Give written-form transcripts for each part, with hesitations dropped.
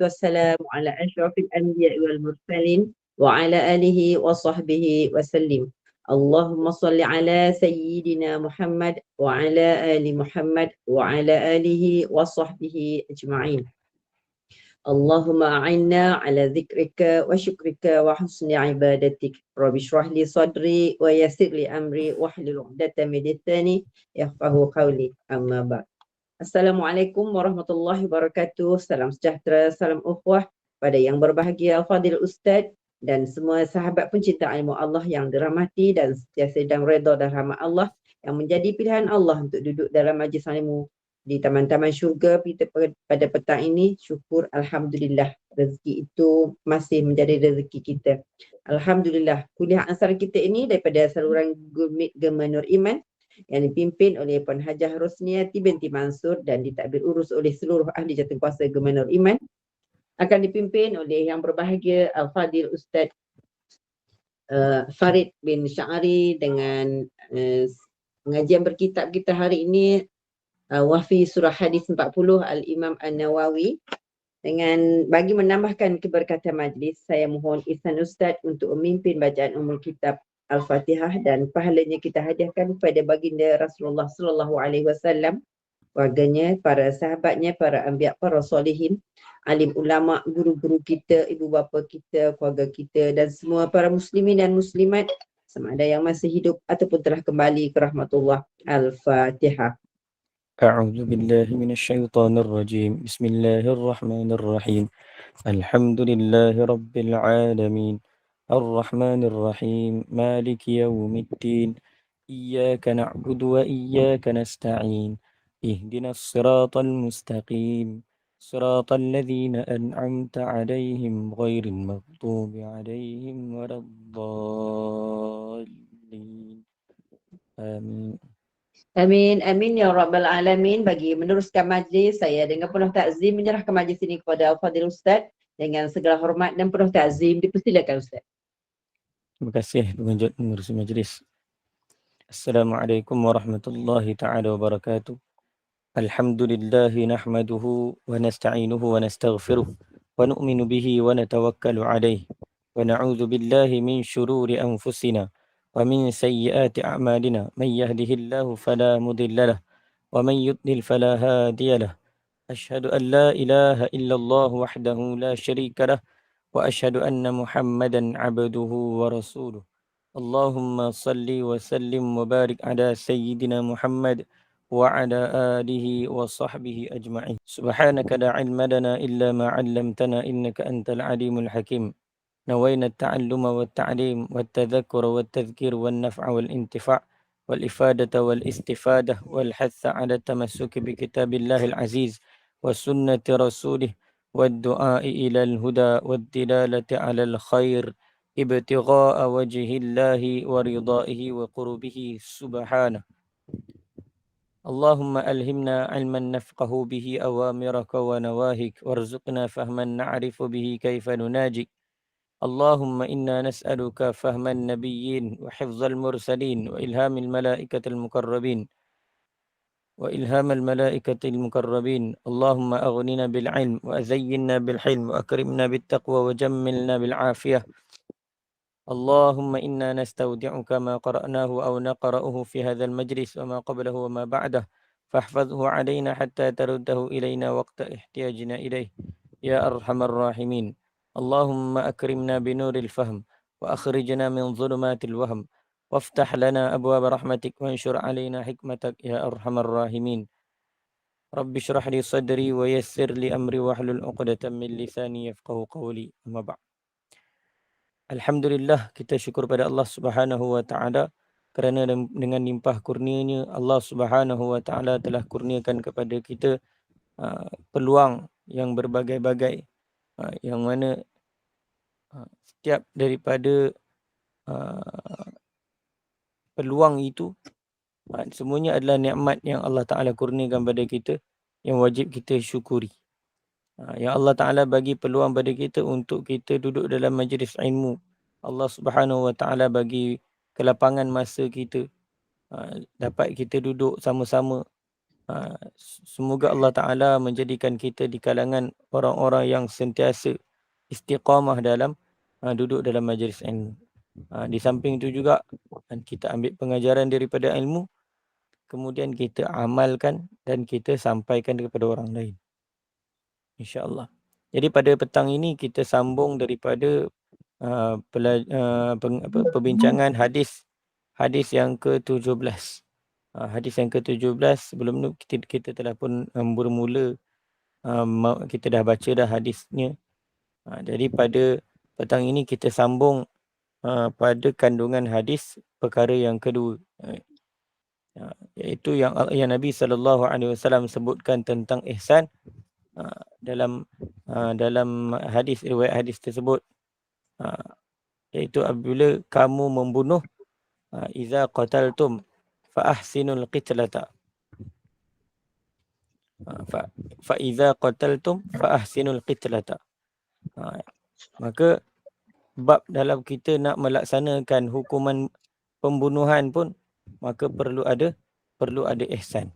والسلام على أشرف الأنبياء والمرسلين وعلى آله وصحبه وسلم. اللهم صل على سيدنا محمد وعلى آل محمد وعلى آله وصحبه أجمعين. اللهم أعنا على ذكرك وشكرك وحسن عبادتك. رب اشرح لي صدري ويسر لي أمري واحلل عقدة من لساني يفقهوا قولي. أما بعد. Assalamualaikum warahmatullahi wabarakatuh. Salam sejahtera, salam ukhuwah pada yang berbahagia Fadil Ustaz dan semua sahabat pencinta ilmu Allah yang dirahmati dan sentiasa dalam redha dan rahmat Allah yang menjadi pilihan Allah untuk duduk dalam majlis ilmu di taman-taman syurga kita pada petang ini. Syukur Alhamdulillah, rezeki itu masih menjadi rezeki kita. Alhamdulillah, kuliah ansar kita ini daripada saluran Gema Nur Iman yang dipimpin oleh Puan Hajah Rosniati binti Mansur dan ditadbir urus oleh seluruh ahli jawatankuasa Gema Nur Iman, akan dipimpin oleh yang berbahagia Al-Fadil Ustaz Farid bin Sya'ari dengan pengajian berkitab kita hari ini, Wafi Surah Hadis 40 Al-Imam An-Nawawi. Dengan bagi menambahkan keberkatan majlis, saya mohon Ihsan Ustaz untuk memimpin bacaan umul kitab Al-Fatihah dan pahalanya kita hadiahkan kepada baginda Rasulullah sallallahu alaihi wasallam, keluarganya, para sahabatnya, para anbiya, para solihin, alim ulama, guru-guru kita, ibu bapa kita, keluarga kita dan semua para muslimin dan muslimat sama ada yang masih hidup ataupun telah kembali ke rahmatullah. Al-Fatihah. أعوذ بالله من الشيطان الرجيم بسم الله الرحمن الرحيم الحمد لله رب العالمين الرحمن الرحيم مالك يوم الدين إياك نعبد وإياك نستعين اهدنا الصراط المستقيم صراط الذين أنعمت عليهم غير المغضوب عليهم ولا الضالين آمين. Amin, amin ya rabbal alamin. Bagi meneruskan majlis, saya dengan penuh takzim menyerahkan majlis ini kepada Al-Fadil Ustaz dengan segala hormat dan penuh takzim. Dipersilakan Ustaz. Terima kasih pengurusi majlis. Assalamualaikum warahmatullahi taala wabarakatuh. Alhamdulillah nahmaduhu wa nasta'inuhu wa nastaghfiruh wa nu'minu bihi wa natawakkalu alayh wa na'udzu billahi min shururi anfusina wa min sayyiati a'malina man yahdihillahu fala mudilla lahu wa man yudlil fala hadiya lahu. Asyhadu an la ilaha illallah wahdahu la syarika lahu wa asyhadu anna Muhammadan 'abduhu wa rasuluh. Allahumma salli wa sallim wa barik ala sayyidina Muhammad wa ala alihi wa sahbihi ajma'in. Subhanaka la ilma lana illa ma 'allamtana innaka antal alimul hakim. نوينا التعلم والتعليم والتذكر والتذكير والنفع والانتفاع والإفادة والاستفادة والحث على التمسك بكتاب الله العزيز وسنة رسوله والدعاء إلى الهدى والدلالة على الخير ابتغاء وجه الله ورضائه وقربه سبحانه. اللهم ألهمنا علما نفقه به أوامرك ونواهك وارزقنا فهما نعرف به كيف نناجي. اللهم إنا نسألك فهم النبيين وحفظ المرسلين وإلهام الملائكة المقربين اللهم أغننا بالعلم وأزينا بالحلم وأكرمنا بالتقوى وجملنا بالعافية. اللهم إنا نستودعك ما قرأناه أو نقرأه في هذا المجلس وما قبله وما بعده فاحفظه علينا حتى ترده إلينا وقت احتياجنا إليه يا أرحم الراحمين. اللهم أكرمنا بنور الفهم وأخرجنا من ظلمات الوهم وافتح لنا أبواب رحمتك وانشر علينا حكمتك يا أرحم الراحمين. رب اشرح لي صدري ويسر لي أمري واحلل عقدة من لساني يفقه قولي. أما بعد. Alhamdulillah, kita syukur pada Allah Subhanahu wa taala kerana dengan limpah kurnianya Allah Subhanahu wa taala telah kurniakan kepada kita peluang yang berbagai-bagai, yang mana setiap daripada peluang itu semuanya adalah nikmat yang Allah Taala kurniakan pada kita yang wajib kita syukuri. Yang Allah Ta'ala bagi peluang pada kita untuk kita duduk dalam majlis ilmu. Allah Subhanahu Wa Ta'ala bagi kelapangan masa kita, dapat kita duduk sama-sama Semoga Allah Ta'ala menjadikan kita di kalangan orang-orang yang sentiasa istiqamah dalam duduk dalam majlis ilmu. Di samping itu juga kita ambil pengajaran daripada ilmu, kemudian kita amalkan dan kita sampaikan kepada orang lain. InsyaAllah. Jadi pada petang ini kita sambung daripada perbincangan hadis yang ke-17. Hadis yang ke-17, sebelum tu kita telah pun bermula, kita dah baca dah hadisnya. Jadi pada petang ini kita sambung pada kandungan hadis perkara yang kedua, iaitu yang Nabi SAW sebutkan tentang ihsan dalam hadis, riwayat hadis tersebut, iaitu apabila kamu membunuh, iza qataltum fa ahsinul qitlata, fa iza qataltum fa ahsinul qitlata. Maka bab dalam kita nak melaksanakan hukuman pembunuhan pun, maka perlu ada ihsan.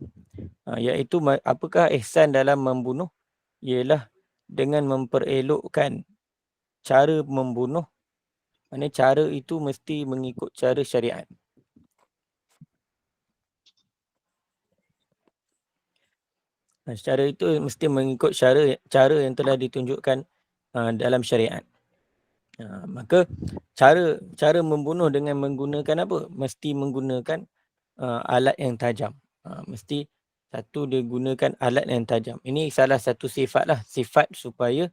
Iaitu apakah ihsan dalam membunuh? Ialah dengan memperelokkan cara membunuh. Maksudnya cara itu mesti mengikut cara syariat. Secara itu mesti mengikut cara yang telah ditunjukkan dalam syariat. Maka cara membunuh dengan menggunakan apa? Mesti menggunakan alat yang tajam. Mesti satu dia gunakan alat yang tajam. Ini salah satu sifat supaya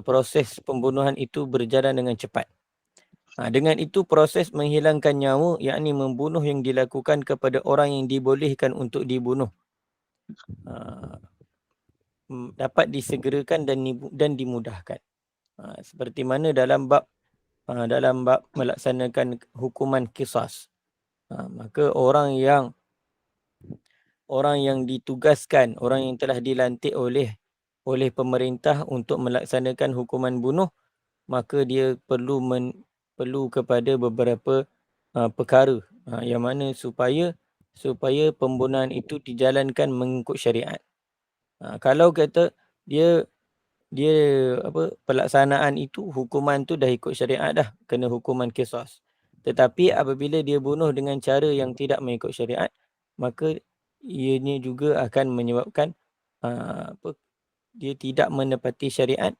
proses pembunuhan itu berjalan dengan cepat. Dengan itu proses menghilangkan nyawa, yakni membunuh yang dilakukan kepada orang yang dibolehkan untuk dibunuh, dapat disegerakan dan dimudahkan. Seperti mana dalam bab melaksanakan hukuman qisas. Maka orang yang ditugaskan, orang yang telah dilantik oleh pemerintah untuk melaksanakan hukuman bunuh, maka dia perlu kepada beberapa perkara yang mana supaya pembunuhan itu dijalankan mengikut syariat. Kalau kata dia pelaksanaan itu, hukuman tu dah ikut syariat dah, kena hukuman qisas. Tetapi apabila dia bunuh dengan cara yang tidak mengikut syariat, maka ianya juga akan menyebabkan dia tidak menepati syariat,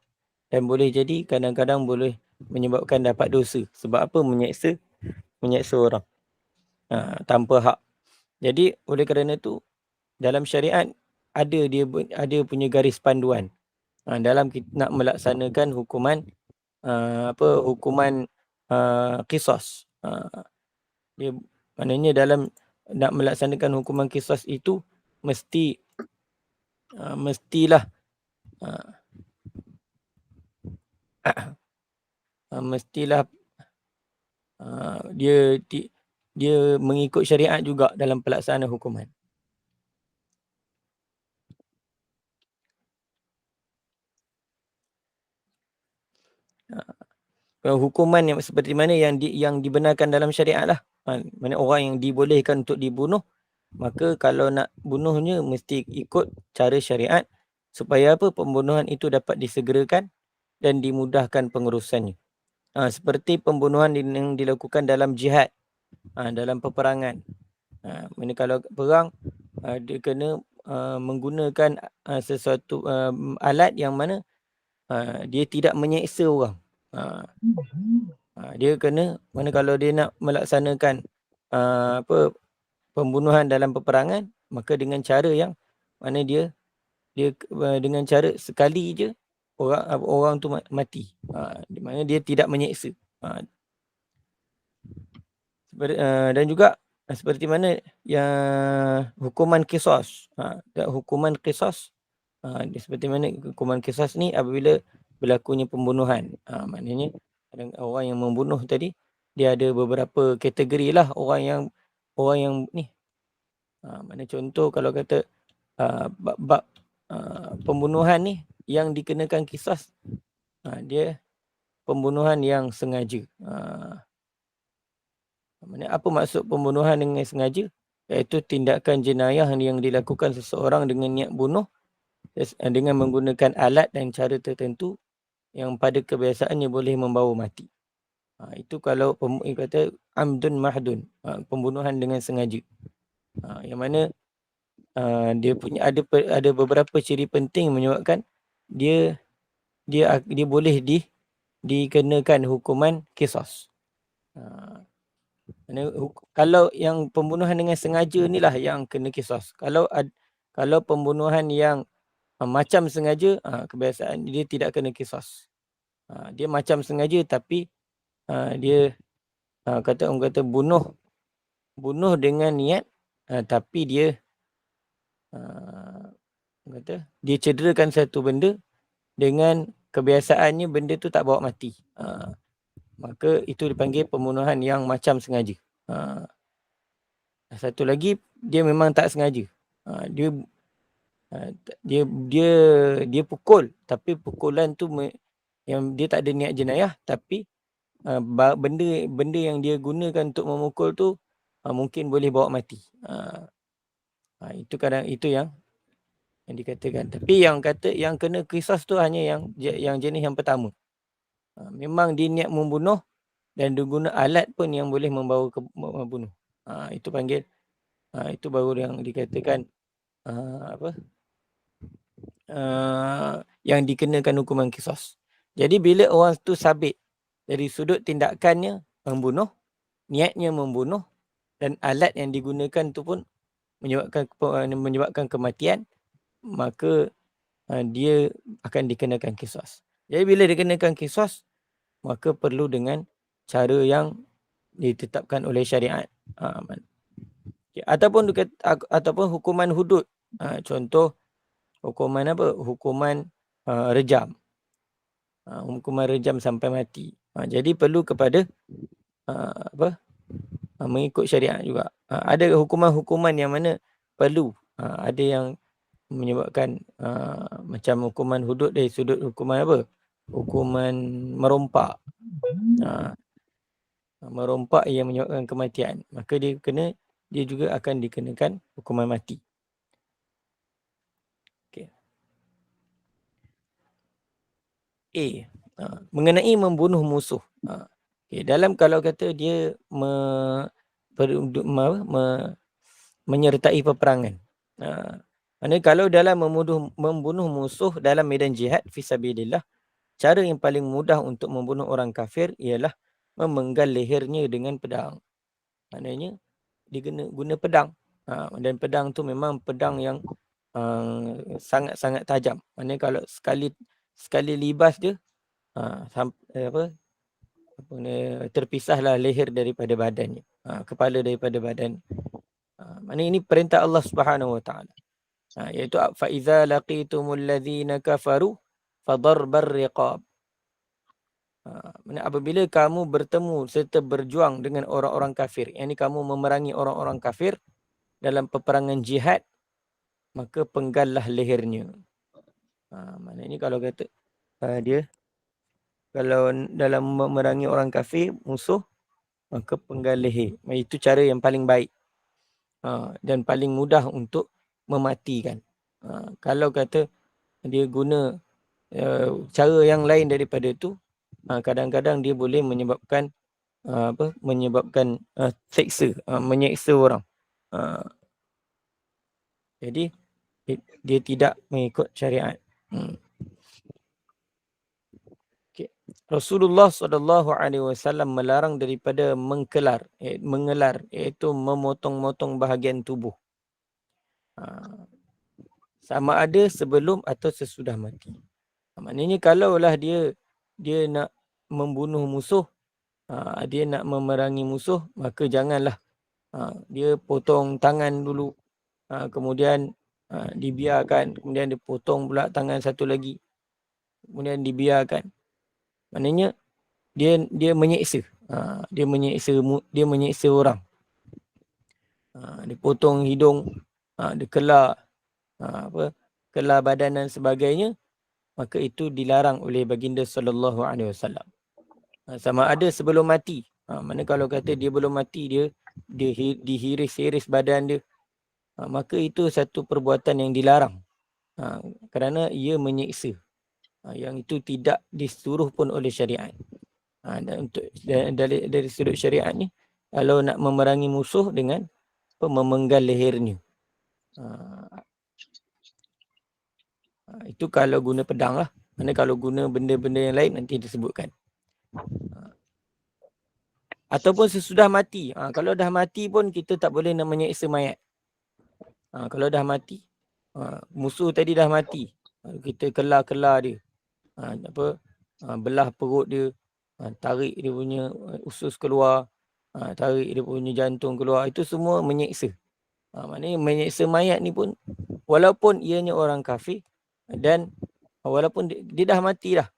dan boleh jadi kadang-kadang boleh menyebabkan dapat dosa. Sebab apa? Menyeksa orang tanpa hak. Jadi oleh kerana itu, dalam syariat ada punya garis panduan dalam kita nak melaksanakan hukuman qisas. Dia maknanya dalam nak melaksanakan hukuman qisas itu mestilah dia mengikut syariat juga dalam pelaksanaan hukuman. Hukuman yang seperti mana yang dibenarkan dalam syariat lah. Mana orang yang dibolehkan untuk dibunuh, maka kalau nak bunuhnya mesti ikut cara syariat, supaya apa? Pembunuhan itu dapat disegerakan dan dimudahkan pengurusannya. Seperti pembunuhan yang dilakukan dalam jihad, dalam peperangan. Mana kalau perang, dia kena menggunakan sesuatu alat yang mana dia tidak menyeksa orang. Dia kena, mana kalau dia nak melaksanakan pembunuhan dalam peperangan, maka dengan cara yang mana dia dengan cara sekali je orang tu mati. Di mana dia tidak menyeksa. Dan juga seperti mana yang hukuman qisas. Hukuman qisas, seperti mana hukuman qisas ni apabila berlakunya pembunuhan. Maknanya orang yang membunuh tadi, dia ada beberapa kategori lah orang yang ni. Mana contoh kalau kata bab pembunuhan ni yang dikenakan qisas, dia pembunuhan yang sengaja. Apa maksud pembunuhan dengan sengaja? iaitu tindakan jenayah yang dilakukan seseorang dengan niat bunuh dengan menggunakan alat dan cara tertentu yang pada kebiasaannya boleh membawa mati. Itu kalau kata amdun mahdun, pembunuhan dengan sengaja. Yang mana dia punya ada beberapa ciri penting menyebabkan dia boleh dikenakan hukuman qisas. Kalau yang pembunuhan dengan sengaja inilah yang kena qisas. Kalau pembunuhan yang macam sengaja, kebiasaan dia tidak kena qisas. Dia macam sengaja tapi dia orang kata bunuh dengan niat, tapi dia dia cederakan satu benda dengan kebiasaannya benda tu tak bawa mati. Maka itu dipanggil pembunuhan yang macam sengaja. Satu lagi dia memang tak sengaja. Dia pukul, tapi pukulan tu yang dia tak ada niat jenayah, tapi benda yang dia gunakan untuk memukul tu mungkin boleh bawa mati. Itu yang dikatakan. Tapi yang kena qisas tu hanya yang jenis yang pertama. Memang dia niat membunuh dan dia guna alat pun yang boleh membawa membunuh. Itu panggil itu baru yang dikatakan yang dikenakan hukuman qisas. Jadi bila orang tu sabit dari sudut tindakannya membunuh, niatnya membunuh dan alat yang digunakan tu pun menyebabkan kematian, maka dia akan dikenakan qisas. Jadi bila dikenakan qisas, maka perlu dengan cara yang ditetapkan oleh syariat. Ataupun hukuman hudud. Contoh hukuman apa? Hukuman rejam. Hukuman rejam sampai mati. Jadi perlu kepada mengikut syariat juga. Ada hukuman-hukuman yang mana perlu. Ada yang menyebabkan macam hukuman hudud dari sudut hukuman apa? Hukuman merompak. Merompak yang menyebabkan kematian. Maka dia juga akan dikenakan hukuman mati. Okay. Mengenai membunuh musuh. Dalam kalau kata dia menyertai peperangan. Maksudnya kalau dalam membunuh musuh dalam medan jihad fisabilillah, cara yang paling mudah untuk membunuh orang kafir ialah memenggal lehernya dengan pedang. Maknanya dia guna pedang. Dan pedang tu memang pedang yang sangat-sangat tajam. Maknanya kalau sekali libas dia terpisahlah leher daripada badannya, kepala daripada badan. Maknanya ini perintah Allah Subhanahu Wa Taala. Iaitu fa iza laqitumul ladzina kafaru fadarbar riqab. Apabila kamu bertemu serta berjuang dengan orang-orang kafir, yakni kamu memerangi orang-orang kafir dalam peperangan jihad, maka penggallah lehernya. Maknanya kalau kata dia kalau dalam memerangi orang kafir musuh, maka penggal leher. Itu cara yang paling baik dan paling mudah untuk mematikan. Kalau kata dia guna cara yang lain daripada itu, kadang-kadang dia boleh menyebabkan menyeksa orang. Jadi dia tidak mengikut syariat. Rasulullah SAW melarang daripada mengelar, iaitu memotong-motong bahagian tubuh. Sama ada sebelum atau sesudah mati. Maknanya kalaulah dia nak membunuh musuh, dia nak memerangi musuh, maka janganlah dia potong tangan dulu, kemudian dibiarkan, kemudian dia potong pula tangan satu lagi, kemudian dibiarkan. Maknanya dia menyeksa. Dia menyeksa orang. Dia potong hidung, dia kelar badan dan sebagainya, maka itu dilarang oleh baginda sallallahu alaihi wasallam. Sama ada sebelum mati, Mana kalau kata dia belum mati, dia dihiris-hiris badan dia, maka itu satu perbuatan yang dilarang. Kerana ia menyiksa. Yang itu tidak disuruh pun oleh syariat. Dan untuk dari sudut syariat ni, kalau nak memerangi musuh dengan memenggal lehernya. Itu kalau guna pedang lah. Mana kalau guna benda-benda yang lain nanti disebutkan. Ataupun sesudah mati. Kalau dah mati pun kita tak boleh nak menyeksa mayat. Kalau dah mati, musuh tadi dah mati, kita kelar-kelar dia. Belah perut dia, tarik dia punya usus keluar, tarik dia punya jantung keluar. Itu semua menyeksa. Maknanya menyeksa mayat ni pun, walaupun ianya orang kafir dan walaupun dia dah mati dah,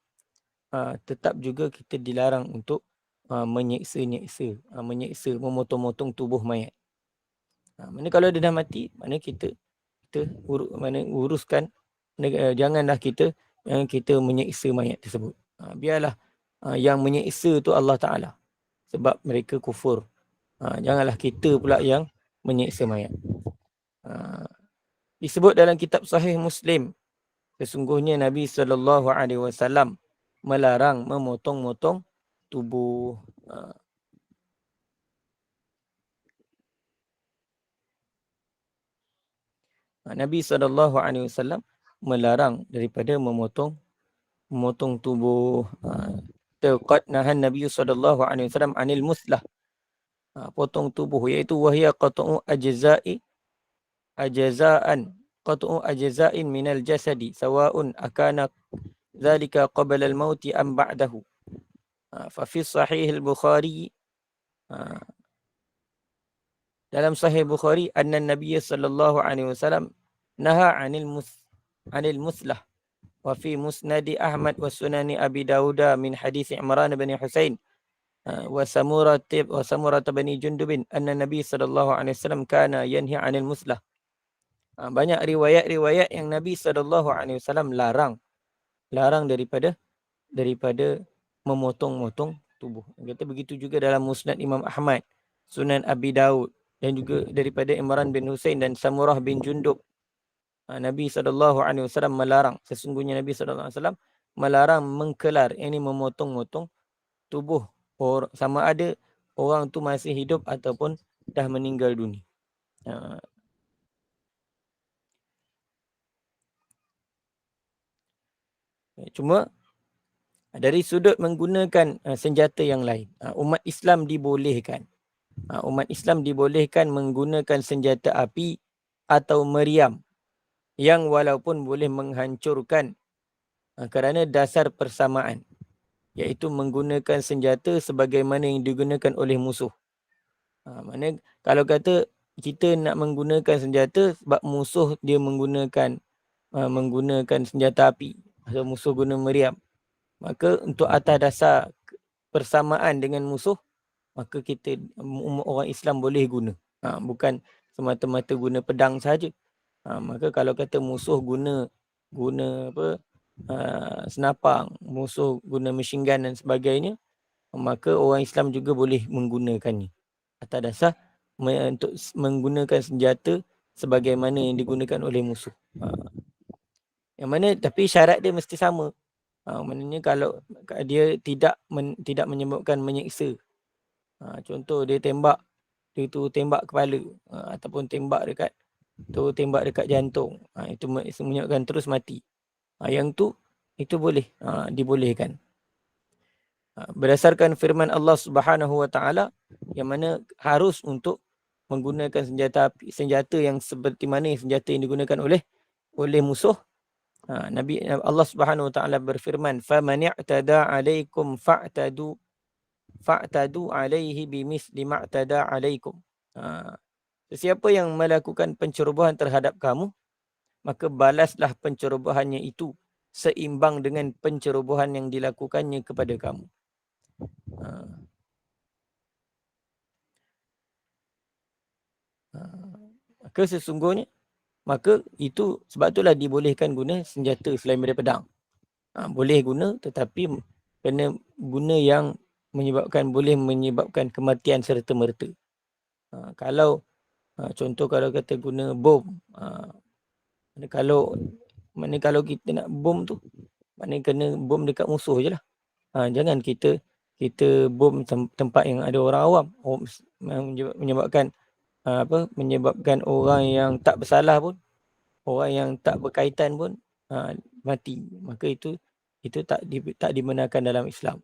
tetap juga kita dilarang untuk menyeksa, memotong-motong tubuh mayat. Mana kalau dia dah mati, mana kita uruskan, janganlah kita menyeksa mayat tersebut. Biarlah yang menyeksa tu Allah Ta'ala, sebab mereka kufur. Janganlah kita pula yang menyeksa mayat. Disebut dalam kitab Sahih Muslim, sesungguhnya Nabi SAW melarang memotong-motong tubuh. Nabi SAW melarang daripada memotong tubuh. Qad nahan Nabi SAW anil muslah, potong tubuh, iaitu wahya qat'u ajza'in minal jasadi sawa'un akana dhalika qabla al-mauti am ba'dahu. Fa fi sahih al-Bukhari, dalam Sahih Bukhari, anna Nabi sallallahu alaihi wasallam naha anil muslah. Wa fi musnadi Ahmad wa sunani Abi Dawud min hadis Imran bin Husain wa Samurah bin Jundub anna Nabi sallallahu alaihi wasallam kana yanhi anil muslah. Banyak riwayat-riwayat yang Nabi sallallahu alaihi wasallam larang daripada memotong-motong tubuh. Kata begitu juga dalam Musnad Imam Ahmad, Sunan Abi Dawud, dan juga daripada Imran bin Husain dan Samurah bin Jundub. Nabi SAW melarang, sesungguhnya Nabi SAW melarang mengkelar, ini memotong-motong tubuh, sama ada orang tu masih hidup ataupun dah meninggal dunia. Cuma dari sudut menggunakan senjata yang lain, umat Islam dibolehkan. Umat Islam dibolehkan menggunakan senjata api atau meriam yang walaupun boleh menghancurkan kerana dasar persamaan, iaitu menggunakan senjata sebagaimana yang digunakan oleh musuh. Mana kalau kata kita nak menggunakan senjata sebab musuh dia menggunakan senjata api atau musuh guna meriam, maka untuk atas dasar persamaan dengan musuh, maka kita orang Islam boleh guna. Bukan semata-mata guna pedang saja. Maka kalau kata musuh guna senapang, musuh guna machine gun dan sebagainya, maka orang Islam juga boleh menggunakannya atas dasar untuk menggunakan senjata sebagaimana yang digunakan oleh musuh. Yang mana tapi syarat dia mesti sama. Maknanya kalau dia tidak menyebabkan menyiksa. Contoh dia tembak kepala, ataupun tembak dekat jantung. Itu menyebabkan terus mati. Yang itu boleh dibolehkan. Berdasarkan firman Allah Subhanahu Wa Taala, yang mana harus untuk menggunakan senjata yang seperti mana senjata yang digunakan oleh musuh. Nabi Allah Subhanahu Wa Taala berfirman, "Faman i'tada 'alaikum fa'tadu alaihi bimisli ma'tada 'alaikum." Sesiapa yang melakukan pencerobohan terhadap kamu, maka balaslah pencerobohannya itu seimbang dengan pencerobohan yang dilakukannya kepada kamu. Maka sesungguhnya, maka itu sebab itulah dibolehkan guna senjata selain daripada pedang. Boleh guna, tetapi kena guna yang boleh menyebabkan kematian serta-merta. Kalau contoh kalau kata guna bom, kalau kita nak bom tu, maknanya kena bom dekat musuh je lah. Jangan kita bom tempat yang ada orang awam, menyebabkan menyebabkan orang yang tak bersalah pun, orang yang tak berkaitan pun mati. Maka itu tak dibenarkan dalam Islam.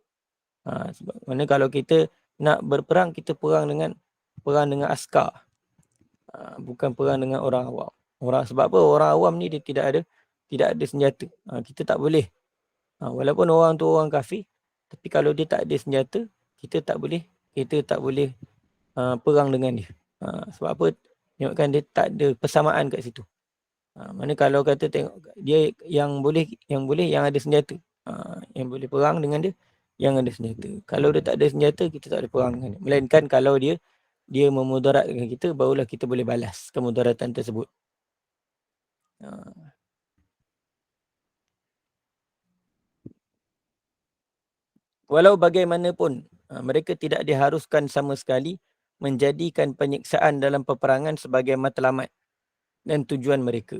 Sebab mana kalau kita nak berperang, kita perang dengan askar, bukan perang dengan orang awam. Sebab apa? Orang awam ni dia tidak ada senjata. Kita tak boleh, walaupun orang tu orang kafir, tapi kalau dia tak ada senjata, kita tak boleh perang dengan dia. Sebab apa? Tengokkan dia tak ada persamaan kat situ. Mana kalau kata tengok dia yang boleh yang ada senjata, yang boleh perang dengan dia yang ada senjata. Kalau dia tak ada senjata, kita tak boleh perang dengan dia. Melainkan kalau dia memudaratkan kita, barulah kita boleh balas kemudaratan tersebut. Walau bagaimanapun, mereka tidak diharuskan sama sekali menjadikan penyiksaan dalam peperangan sebagai matlamat dan tujuan mereka.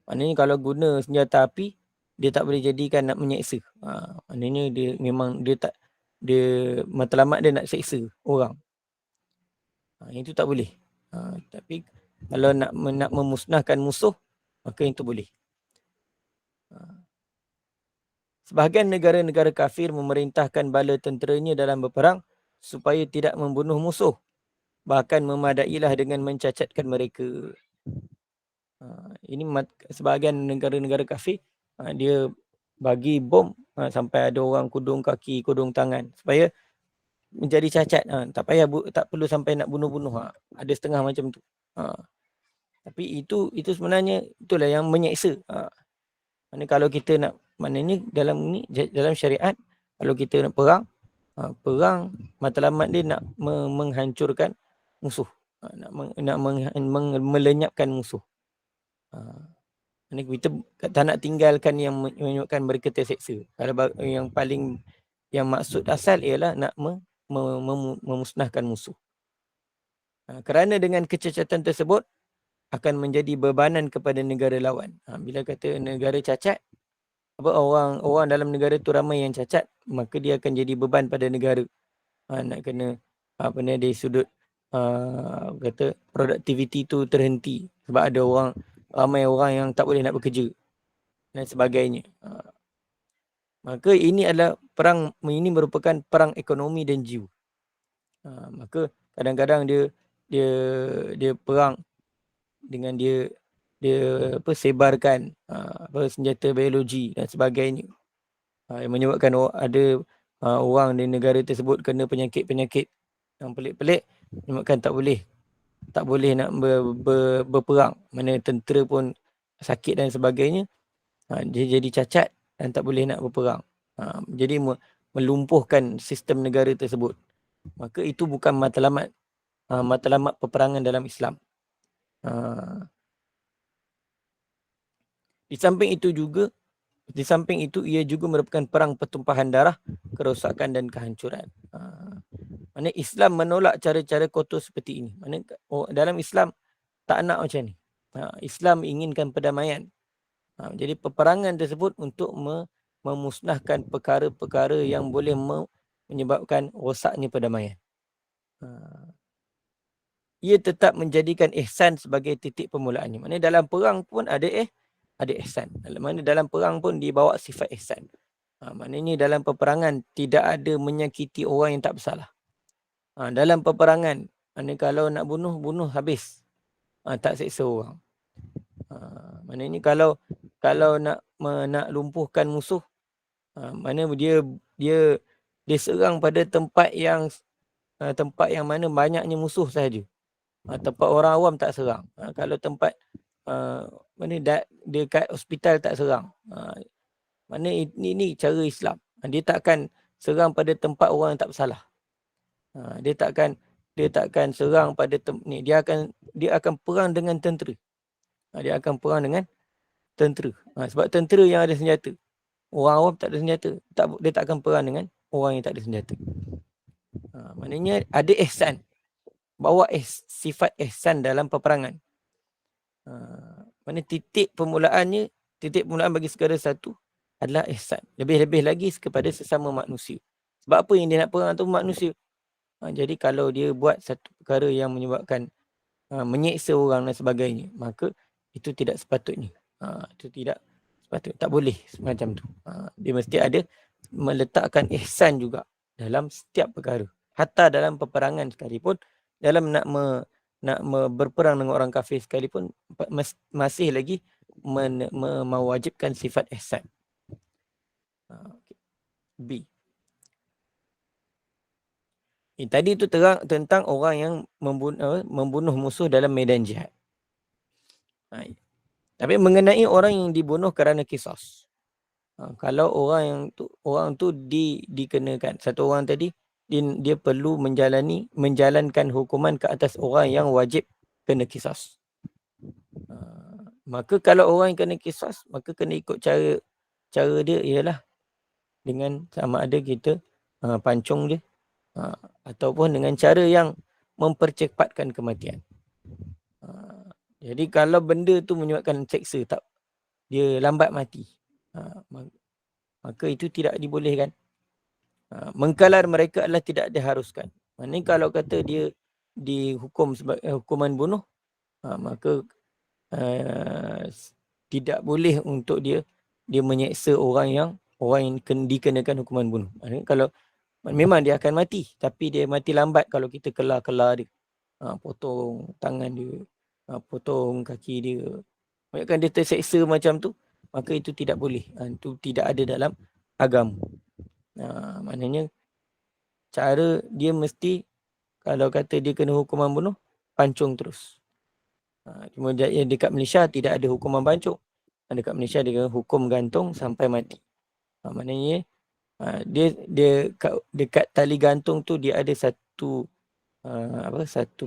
Maknanya kalau guna senjata api, dia tak boleh jadikan nak menyeksa. Maknanya dia memang matlamat dia nak seksa orang. Itu tak boleh. Tapi kalau nak memusnahkan musuh, maka itu boleh. Sebahagian negara-negara kafir memerintahkan bala tenteranya dalam berperang supaya tidak membunuh musuh. Bahkan memadailah dengan mencacatkan mereka. Ini sebahagian negara-negara kafir, dia bagi bom sampai ada orang kudung kaki, kudung tangan supaya menjadi cacat. Tak payah, tak perlu sampai nak bunuh-bunuh. Ada setengah macam tu. Tapi itu sebenarnya itulah yang menyeksa. Mana kalau kita nak, maknanya dalam syariat, kalau kita nak perang, matlamat dia nak menghancurkan musuh, nak melenyapkan musuh. Kita tak nak tinggalkan yang menyebabkan mereka terseksa. Kalau yang maksud asal ialah nak memusnahkan musuh. Kerana dengan kecacatan tersebut akan menjadi bebanan kepada negara lawan. Bila kata negara cacat, orang dalam negara tu ramai yang cacat, maka dia akan jadi beban pada negara. Nak kena dari sudut kata produktiviti tu terhenti sebab ada ramai orang yang tak boleh nak bekerja dan sebagainya. Maka ini merupakan perang ekonomi dan jiwa. Maka kadang-kadang dia perang dengan dia sebarkan senjata biologi dan sebagainya, yang menyebabkan ada orang di negara tersebut kena penyakit-penyakit yang pelik-pelik, menyebabkan tak boleh nak berperang. Mana tentera pun sakit dan sebagainya, dia jadi cacat dan tak boleh nak berperang. Jadi melumpuhkan sistem negara tersebut. Maka itu bukan matlamat peperangan dalam Islam. Di samping itu ia juga merupakan perang pertumpahan darah, kerosakan dan kehancuran. Mana Islam menolak cara-cara kotor seperti ini. Mana dalam Islam tak nak macam ni. Islam inginkan perdamaian. Jadi peperangan tersebut untuk memusnahkan perkara-perkara yang boleh menyebabkan rosaknya perdamaian. Ia tetap menjadikan ihsan sebagai titik permulaannya. Mana dalam perang pun ada ihsan. Dalam perang pun dibawa sifat ihsan. Maknanya dalam peperangan tidak ada menyakiti orang yang tak bersalah. Dalam peperangan, kalau nak bunuh habis. Tak seksa orang. Maknanya kalau nak lumpuhkan musuh, mana dia serang pada tempat yang mana banyaknya musuh sahaja. Tempat orang awam tak serang. Kalau tempat dekat hospital tak serang. Mana ini cara Islam. Dia takkan serang pada tempat orang yang tak bersalah. Dia takkan serang pada dia akan perang dengan tentera. Dia akan perang dengan tentera. Sebab tentera yang ada senjata. Orang awam tak ada senjata, dia tak akan perang dengan orang yang tak ada senjata. Maknanya ada ihsan. Bawa sifat ihsan dalam peperangan. Mana titik permulaannya, titik permulaan bagi segala satu adalah ihsan. Lebih-lebih lagi kepada sesama manusia. Sebab apa yang dia nak perang tu manusia. Jadi kalau dia buat satu perkara yang menyebabkan menyeksa orang dan sebagainya, maka itu tidak sepatutnya. Itu tidak sepatutnya. Tak boleh semacam tu. Dia mesti ada meletakkan ihsan juga dalam setiap perkara. Hatta dalam peperangan sekalipun, dalam nak berperang dengan orang kafir sekalipun, masih lagi mewajibkan sifat ihsan. B. Tadi itu terang tentang orang yang membunuh musuh dalam medan jihad. Tapi mengenai orang yang dibunuh kerana kisos. Kalau orang tu dikenakan, satu orang tadi dia perlu menjalankan hukuman ke atas orang yang wajib kena kisos. Maka kalau orang yang kena kisos, maka kena ikut cara dia ialah dengan sama ada kita pancung dia ataupun dengan cara yang mempercepatkan kematian. Jadi kalau benda tu menyebabkan seksa, dia lambat mati, maka itu tidak dibolehkan. Mengkalar mereka adalah tidak diharuskan. Maksudnya kalau kata dia dihukum sebagai hukuman bunuh, maka tidak boleh untuk dia menyeksa orang yang dikenakan hukuman bunuh. Maksudnya kalau memang dia akan mati, tapi dia mati lambat kalau kita kelar dia. Potong tangan dia, potong kaki dia. Maksudnya dia terseksa macam tu, maka itu tidak boleh. Itu tidak ada dalam agama. Maknanya cara dia mesti, kalau kata dia kena hukuman bunuh, pancung terus. Cuma dekat Malaysia tidak ada hukuman pancung. Dekat Malaysia dia hukum gantung sampai mati. Maknanya dia dekat tali gantung tu dia ada satu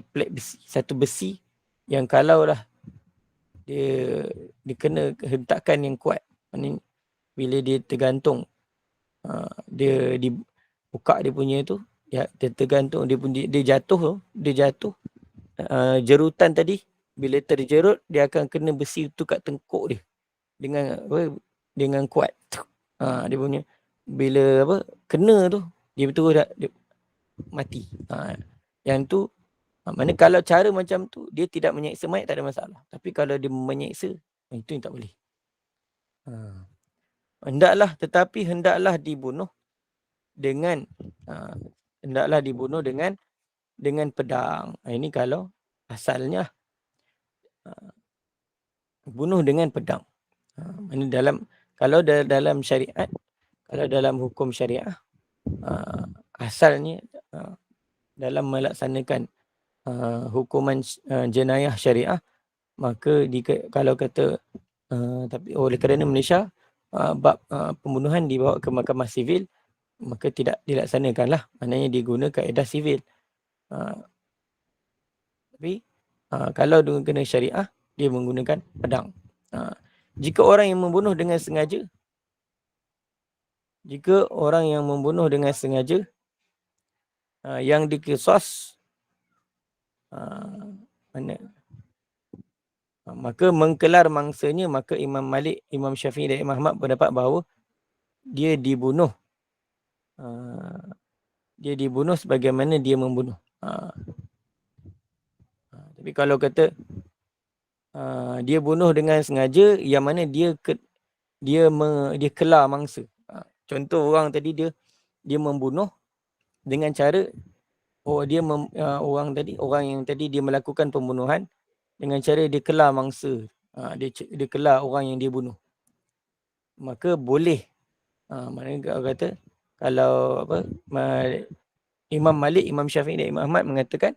plate besi, satu besi yang kalau lah dia kena hentakan yang kuat. Maknanya bila dia tergantung, dia dibuka dia punya tu, dia tergantung, dia jatuh, jerutan tadi bila terjerut dia akan kena besi tu kat tengkuk dia dengan kuat. Dia punya bila kena tu dia betul dia mati. Yang tu mana kalau cara macam tu dia tidak menyeksa mayat tak ada masalah. Tapi kalau dia menyeksa, itu yang tak boleh. Hendaklah dibunuh dengan pedang. Ini kalau asalnya bunuh dengan pedang. Kalau dalam syariat, kalau dalam hukum syariah, asalnya dalam melaksanakan hukuman jenayah syariah, maka kalau kata tapi oleh kerana Malaysia bab pembunuhan dibawa ke mahkamah sivil, maka tidak dilaksanakanlah. Maknanya diguna kaedah sivil. Tapi kalau kena syariah, dia menggunakan pedang. Jika orang yang membunuh dengan sengaja, yang dikisos, maka mengkelar mangsanya, maka Imam Malik, Imam Syafi'i dan Imam Ahmad berpendapat bahawa dia dibunuh sebagaimana dia membunuh. Tapi kalau kata dia bunuh dengan sengaja, yang mana dia kelar mangsa. Contoh orang tadi dia membunuh dengan cara orang yang tadi dia melakukan pembunuhan dengan cara dia kelar mangsa. Dia kelar orang yang dia bunuh. Maka boleh. Maknanya kata kalau Imam Malik, Imam Syafi'i dan Imam Ahmad mengatakan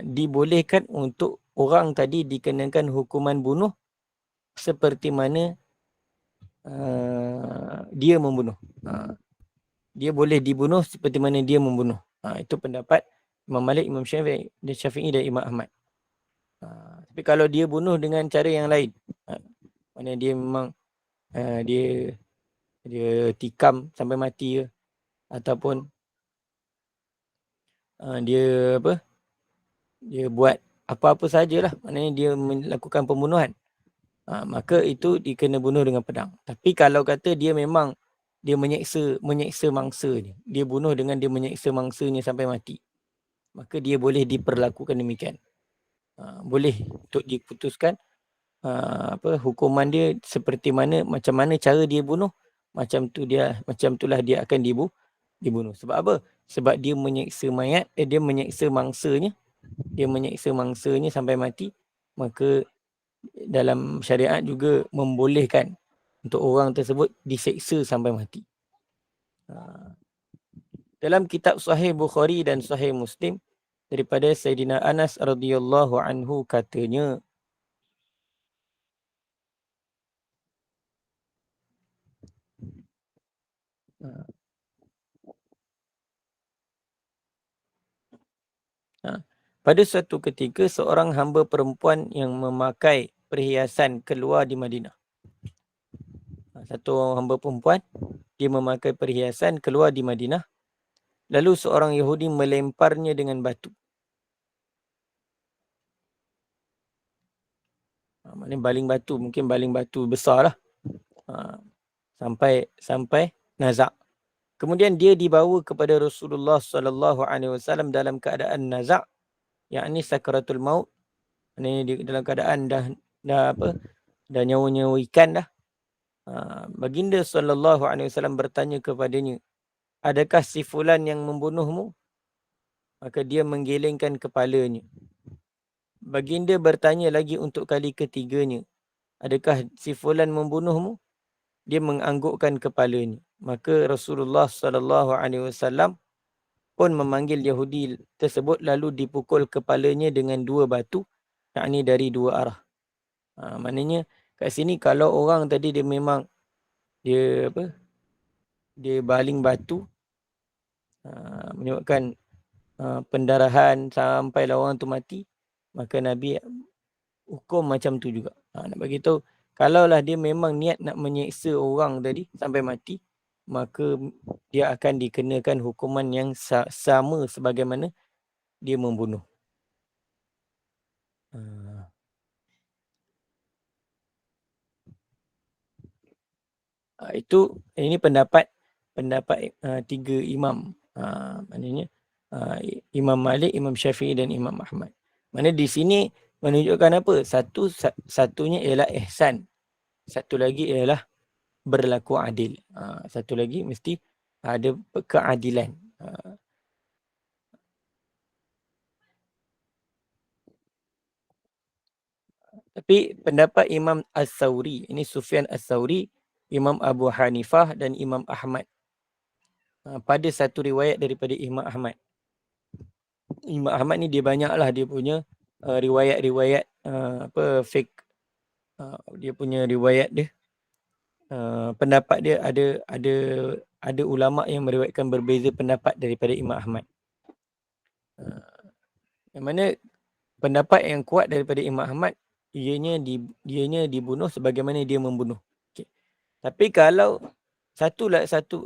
dibolehkan untuk orang tadi dikenakan hukuman bunuh seperti mana dia membunuh. Dia boleh dibunuh seperti mana dia membunuh. Itu pendapat Imam Malik, Imam Syafi'i dan Imam Ahmad. Tapi kalau dia bunuh dengan cara yang lain, mana dia memang dia tikam sampai mati ke, ataupun dia dia buat apa-apa sajalah, maknanya dia melakukan pembunuhan, maka itu dikena bunuh dengan pedang. Tapi kalau kata dia memang dia menyeksa mangsa ni, dia bunuh dengan dia menyeksa mangsanya sampai mati, maka dia boleh diperlakukan demikian. Boleh untuk diputuskan hukuman dia seperti mana, macam mana cara dia bunuh, macam itulah dia akan dibunuh. Sebab apa? Sebab dia menyeksa mayat, dia menyeksa mangsanya sampai mati, maka dalam syariat juga membolehkan untuk orang tersebut diseksa sampai mati. Dalam kitab Sahih Bukhari dan Sahih Muslim daripada Sayyidina Anas radhiyallahu anhu katanya, pada suatu ketika seorang hamba perempuan yang memakai perhiasan keluar di Madinah. Satu hamba perempuan, dia memakai perhiasan keluar di Madinah. Lalu seorang Yahudi melemparnya dengan batu. Maknanya baling batu besar lah. Sampai nazak. Kemudian dia dibawa kepada Rasulullah SAW dalam keadaan nazak, yakni sakaratul maut. Ini dalam keadaan dah nyawa-nyawa ikan dah. Baginda SAW bertanya kepadanya, adakah si fulan yang membunuhmu? Maka dia menggelengkan kepalanya. Baginda bertanya lagi untuk kali ketiganya, adakah si fulan membunuhmu? Dia menganggukkan kepalanya. Maka Rasulullah SAW pun memanggil Yahudi tersebut lalu dipukul kepalanya dengan 2 batu, yakni dari 2 arah. Maknanya kat sini kalau orang tadi dia memang dia baling batu, menyebabkan pendarahan sampai orang tu mati, maka Nabi hukum macam tu juga. Nak bagi tahu, kalaulah dia memang niat nak menyeksa orang tadi sampai mati, maka dia akan dikenakan hukuman yang sama sebagaimana dia membunuh. Ini pendapat 3 imam. Maknanya Imam Malik, Imam Syafi'i dan Imam Ahmad. Mana di sini menunjukkan apa? Satunya ialah ihsan. Satu lagi ialah berlaku adil. Satu lagi mesti ada keadilan. Tapi pendapat Imam As-Sawri, ini Sufyan As-Sawri, Imam Abu Hanifah dan Imam Ahmad. Pada satu riwayat daripada Imam Ahmad. Imam Ahmad ni dia banyaklah dia punya riwayat-riwayat fake. Dia punya riwayat dia. Pendapat dia ada ulama yang meriwayatkan berbeza pendapat daripada Imam Ahmad. Yang mana pendapat yang kuat daripada Imam Ahmad, ianya dibunuh sebagaimana dia membunuh. Okay. Tapi kalau satu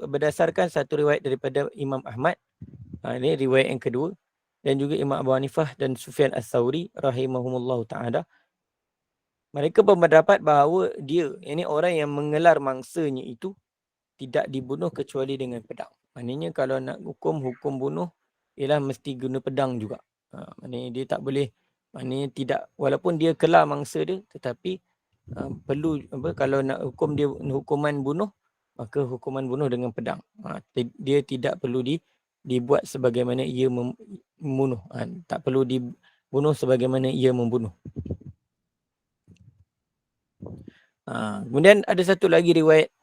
berdasarkan satu riwayat daripada Imam Ahmad, ini riwayat yang kedua, dan juga Imam Abu Hanifah dan Sufyan As-Sawri rahimahumullah ta'ala, mereka berpendapat bahawa dia, ini orang yang mengelar mangsanya itu, tidak dibunuh kecuali dengan pedang. Maknanya kalau nak hukum bunuh, ialah mesti guna pedang juga. Maknanya dia tak boleh, maknanya tidak, walaupun dia kelar mangsa dia, tetapi perlu kalau nak hukum dia hukuman bunuh, maka hukuman bunuh dengan pedang. Dia tidak perlu dibuat sebagaimana ia membunuh. Tak perlu dibunuh sebagaimana ia membunuh. Kemudian ada satu lagi riwayat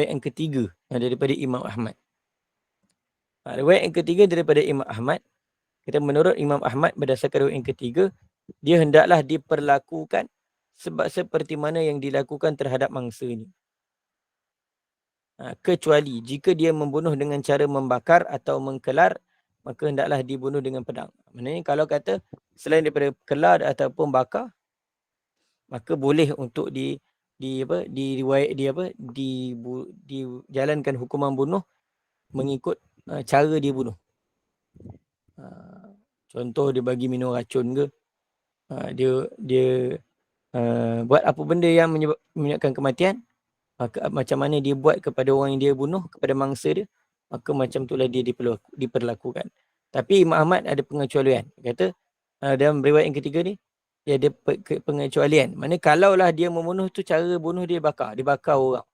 yang ketiga daripada Imam Ahmad. Riwayat yang ketiga daripada Imam Ahmad, kita menurut Imam Ahmad berdasarkan riwayat yang ketiga, dia hendaklah diperlakukan sebab seperti mana yang dilakukan terhadap mangsa ini. Kecuali jika dia membunuh dengan cara membakar atau mengkelar, maka hendaklah dibunuh dengan pedang. Maksudnya kalau kata selain daripada kelar ataupun bakar, maka boleh untuk dijalankan hukuman bunuh mengikut cara dia bunuh. Contoh dia bagi minum racun ke, dia buat apa benda yang menyebabkan kematian, maka macam mana dia buat kepada orang yang dia bunuh, kepada mangsa dia, maka macam itulah dia diperlakukan. Tapi Imam Ahmad ada pengecualian. Dia kata dalam riwayat yang ketiga ni, dia ada pengecualian. Mana kalaulah dia membunuh tu cara bunuh dia bakar orang.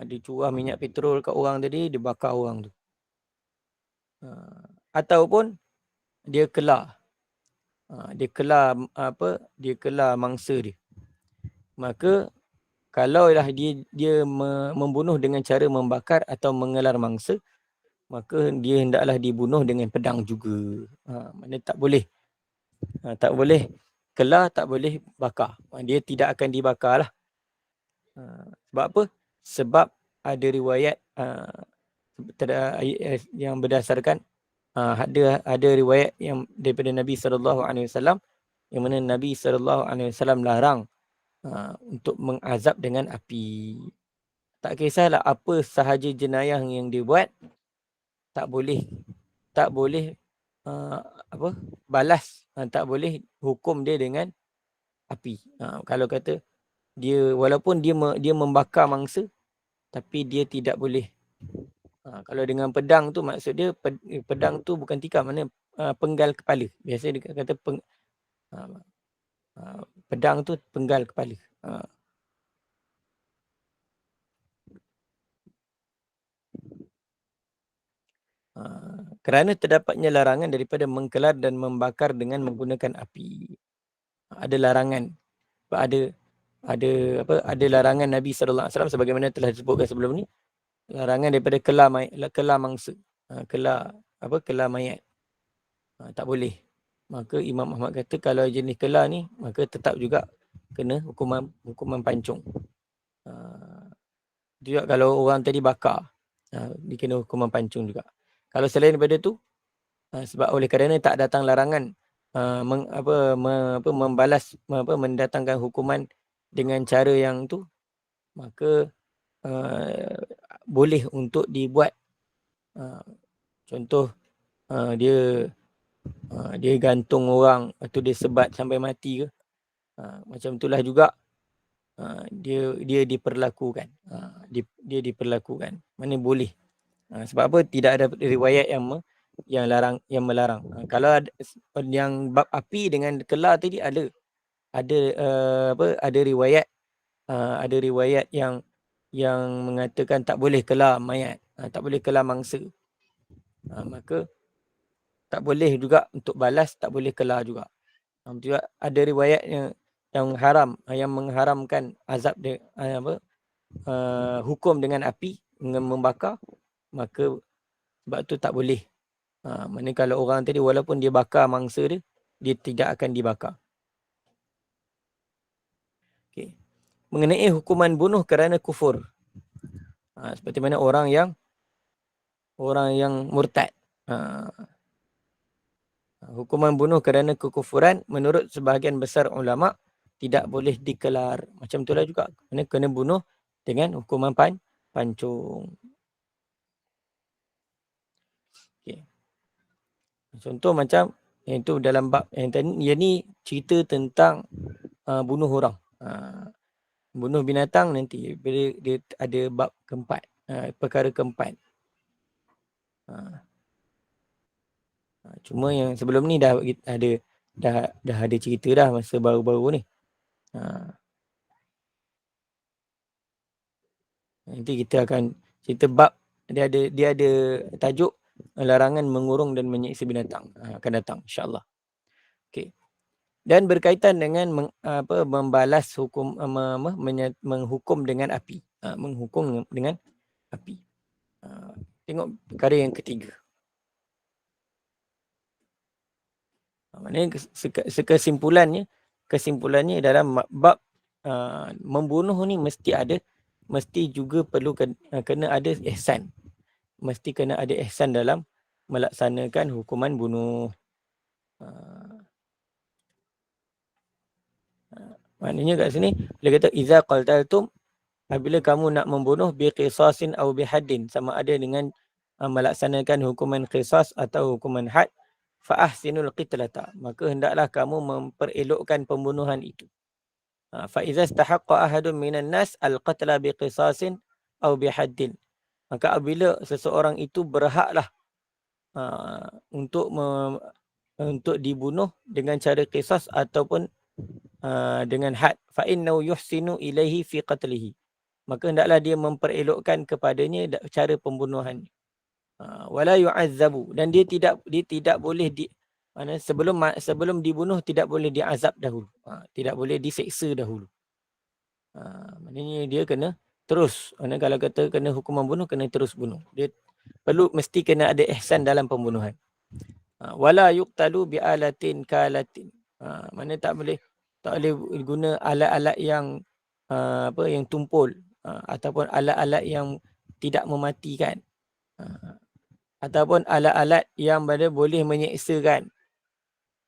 Dia curah minyak petrol kat orang tadi, dia bakar orang tu. Ataupun dia kelar. Dia kelar mangsa dia. Maka kalaulah dia membunuh dengan cara membakar atau mengelar mangsa, maka dia hendaklah dibunuh dengan pedang juga. Mana tak boleh kelar, tak boleh bakar. Dia tidak akan dibakar lah. Sebab apa? Sebab ada riwayat yang berdasarkan ada riwayat yang daripada Nabi SAW yang mana Nabi SAW larang untuk mengazab dengan api. Tak kisahlah apa sahaja jenayah yang dia buat, tak boleh balas, tak boleh hukum dia dengan api. Kalau kata dia walaupun dia membakar mangsa, tapi dia tidak boleh. Kalau dengan pedang tu maksud dia pedang tu bukan tikar, mana penggal kepala. Biasa dia kata pedang tu penggal kepala. Kerana terdapatnya larangan daripada mengkelar dan membakar dengan menggunakan api. Ada larangan. Ada larangan Nabi SAW sebagaimana telah disebutkan sebelum ni. Larangan daripada kelar mangsa. Kelar mayat. Tak boleh. Maka Imam Ahmad kata kalau jenis kelar ni, maka tetap juga kena hukuman pancung. Juga kalau orang tadi bakar, dia kena hukuman pancung juga. Kalau selain daripada tu, sebab oleh kerana tak datang larangan mendatangkan hukuman dengan cara yang tu, maka boleh untuk dibuat. Contoh dia gantung orang atau dia sebat sampai mati ke, macam itulah juga dia diperlakukan. Dia diperlakukan. Mana boleh. Sebab apa? Tidak ada riwayat yang melarang. Kalau yang bab api dengan kelar tadi ada riwayat yang mengatakan tak boleh kelar mayat, tak boleh kelar mangsa. Maka tak boleh juga untuk balas, tak boleh kelar juga. Juga ada riwayat yang mengharamkan azab hukum dengan api, dengan membakar, maka sebab tu tak boleh. Mana kalau orang tadi walaupun dia bakar mangsa dia tidak akan dibakar. Okay. Mengenai hukuman bunuh kerana kufur. Seperti mana orang yang murtad. Hukuman bunuh kerana kekufuran menurut sebahagian besar ulama tidak boleh dikelar. Macam itulah juga. Kena bunuh dengan hukuman pancung. Okay. Contoh macam yang itu dalam bab yang tadi, yang ni cerita tentang bunuh orang. Bunuh binatang nanti bila dia ada bab keempat, perkara keempat. Cuma yang sebelum ni dah ada cerita dah masa baru-baru ni. Nanti kita akan cerita bab dia ada tajuk larangan mengurung dan menyiksa binatang, akan datang insya-Allah. Okey. Dan berkaitan dengan membalas hukum, menghukum dengan api. Menghukum dengan api. Tengok perkara yang ketiga. Maknanya kesimpulannya dalam bab membunuh ni mesti juga perlu kena ada ihsan. Mesti kena ada ihsan dalam melaksanakan hukuman bunuh. Maknanya kat sini dia kata iza qaltaltum, apabila kamu nak membunuh biqisasin atau bihaddin, sama ada dengan melaksanakan hukuman qisas atau hukuman had, fa ahsinul qitlata, maka hendaklah kamu memperelokkan pembunuhan itu. Fa iza istahaqqa ahadun minan nas al-qatla biqisasin atau bihaddin, maka apabila seseorang itu berhaklah untuk dibunuh dengan cara qisas ataupun dengan had, fa innahu yuhsinu ilaihi fi qatlihi, maka hendaklah dia memperelokkan kepadanya cara pembunuhan. Wala yu'azzabu, dan dia tidak boleh mana sebelum dibunuh tidak boleh diazab dahulu. Tidak boleh diseksa dahulu. Maknanya dia kena terus. Kalau kata kena hukuman bunuh, kena terus bunuh. Dia mesti kena ada ihsan dalam pembunuhan. Wala yuqtalu bi'alatin kalatin. Mana tak boleh guna alat-alat yang yang tumpul, ataupun alat-alat yang tidak mematikan, ataupun alat-alat yang boleh menyeksakan.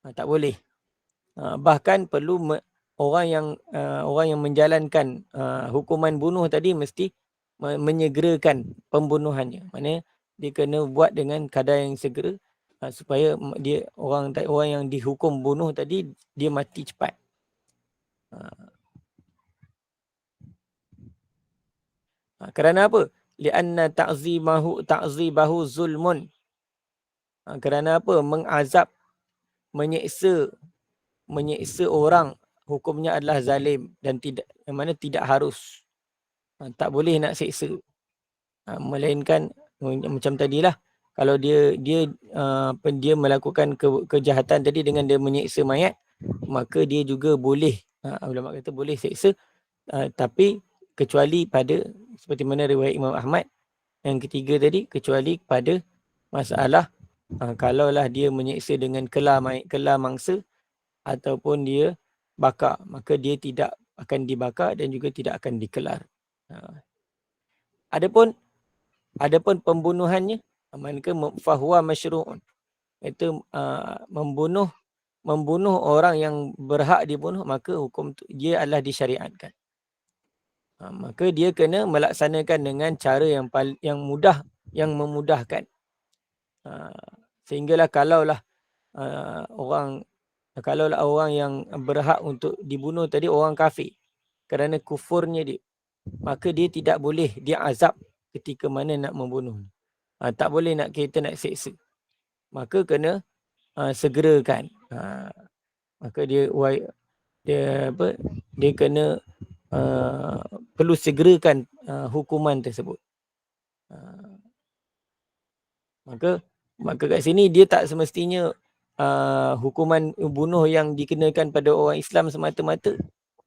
Tak boleh. Bahkan perlu orang yang menjalankan hukuman bunuh tadi mesti menyegerakan pembunuhannya. Maksudnya dia kena buat dengan kadar yang segera, supaya dia orang yang dihukum bunuh tadi dia mati cepat. Kerana apa? Lianna ta'zibahu zulmun. Kerana apa? Mengazab, menyeksa orang, hukumnya adalah zalim dan tidak harus. Tak boleh nak seksa. Melainkan macam tadilah, kalau dia melakukan kejahatan tadi dengan dia menyeksa mayat, maka dia juga boleh, ulama kata boleh seksa, tapi kecuali pada seperti mana riwayat Imam Ahmad yang ketiga tadi, kecuali pada masalah kalaulah dia menyeksa dengan kelar mangsa ataupun dia bakar, maka dia tidak akan dibakar dan juga tidak akan dikelar. Adapun pembunuhannya, maka fahuwa masyru'un, itu membunuh orang yang berhak dibunuh, maka hukum dia adalah disyariatkan. Maka dia kena melaksanakan dengan cara yang mudah, yang memudahkan. Sehinggalah kalaulah orang yang berhak untuk dibunuh tadi orang kafir, kerana kufurnya dia, maka dia tidak boleh diazab ketika mana nak membunuh. Tak boleh kita nak seksa. Maka kena segerakan. Maka dia kena perlu segerakan hukuman tersebut. Maka kat sini dia tak semestinya hukuman bunuh yang dikenakan pada orang Islam semata-mata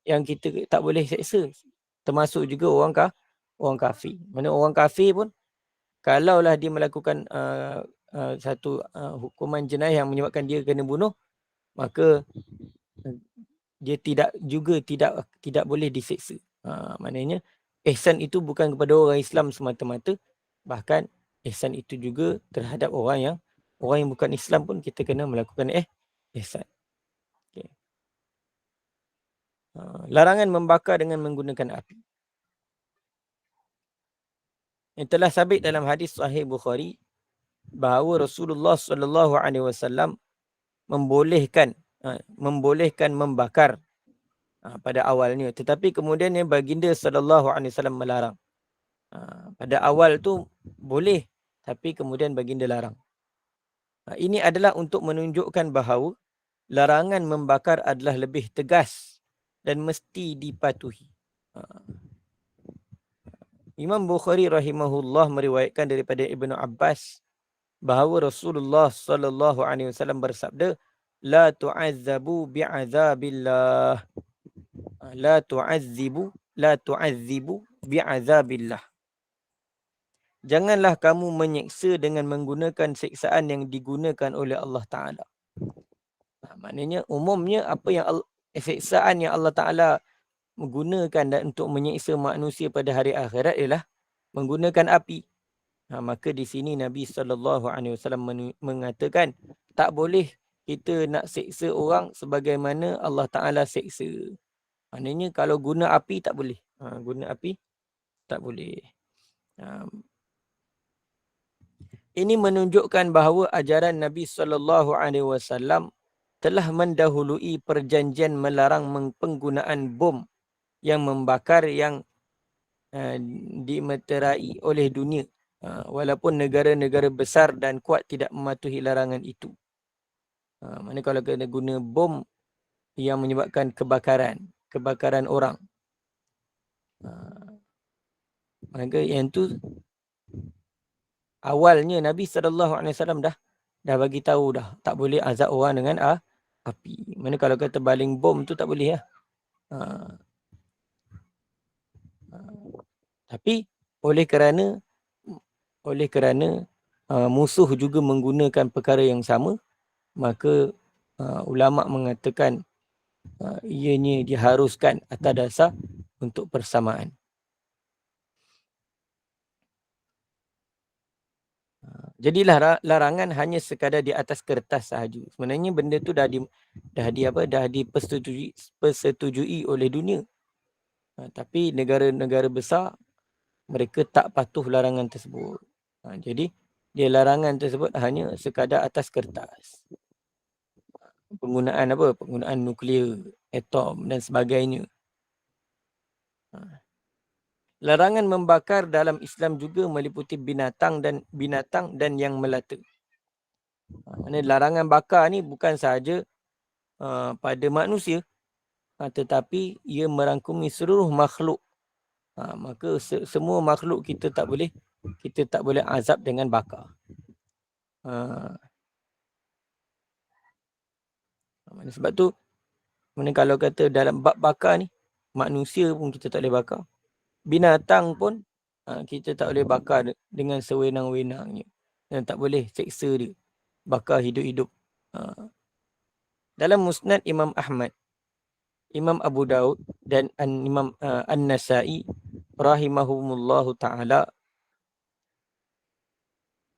yang kita tak boleh seksa, termasuk juga orang kafir. Mana orang kafir pun kalaulah dia melakukan satu hukuman jenayah yang menyebabkan dia kena bunuh, maka dia tidak boleh diseksa. Maknanya ihsan itu bukan kepada orang Islam semata-mata, bahkan ihsan itu juga terhadap orang yang bukan Islam pun kita kena melakukan ihsan. Okay. Larangan membakar dengan menggunakan api. Yang telah sabit dalam hadis Sahih Bukhari bahawa Rasulullah sallallahu alaihi wasallam membolehkan membakar pada awalnya, tetapi kemudiannya baginda sallallahu alaihi wasallam melarang. Pada awal tu boleh, tapi kemudian baginda larang. Ini adalah untuk menunjukkan bahawa larangan membakar adalah lebih tegas dan mesti dipatuhi. Imam Bukhari rahimahullah meriwayatkan daripada Ibnu Abbas bahawa Rasulullah sallallahu alaihi wasallam bersabda, la tu'azzabu bi'azabillah. La tu'azzibu bi'azabillah. Janganlah kamu menyeksa dengan menggunakan siksaan yang digunakan oleh Allah Ta'ala. Maknanya umumnya siksaan yang Allah Ta'ala menggunakan untuk menyiksa manusia pada hari akhirat ialah menggunakan api. Maka di sini Nabi SAW mengatakan tak boleh kita nak seksa orang sebagaimana Allah Ta'ala seksa. Maknanya kalau guna api tak boleh. Guna api tak boleh. Ini menunjukkan bahawa ajaran Nabi SAW telah mendahului perjanjian melarang penggunaan bom yang membakar yang dimeterai oleh dunia. Walaupun negara-negara besar dan kuat tidak mematuhi larangan itu. Mana kalau kena guna bom yang menyebabkan kebakaran orang. Maka yang tu awalnya Nabi SAW dah bagi tahu dah tak boleh azab orang dengan api. Mana kalau kata baling bom tu tak boleh lah. Tapi oleh kerana musuh juga menggunakan perkara yang sama, maka ulama mengatakan ianya diharuskan atas dasar untuk persamaan. Jadilah larangan hanya sekadar di atas kertas sahaja. Sebenarnya benda tu dah dipersetujui oleh dunia. Tapi negara-negara besar mereka tak patuh larangan tersebut. Jadi dia larangan tersebut hanya sekadar atas kertas. Penggunaan nuklear, atom dan sebagainya. Larangan membakar dalam Islam juga meliputi binatang dan yang melata. Larangan bakar ni bukan sahaja pada manusia, tetapi ia merangkumi seluruh makhluk. Maka semua makhluk kita tak boleh azab dengan bakar. Sebab tu kalau kata dalam bab bakar ni, manusia pun kita tak boleh bakar. Binatang pun kita tak boleh bakar dengan sewenang-wenangnya. Dan tak boleh seksa dia. Bakar hidup-hidup. Dalam Musnad Imam Ahmad, Imam Abu Daud dan Imam An-Nasai rahimahumullahu ta'ala,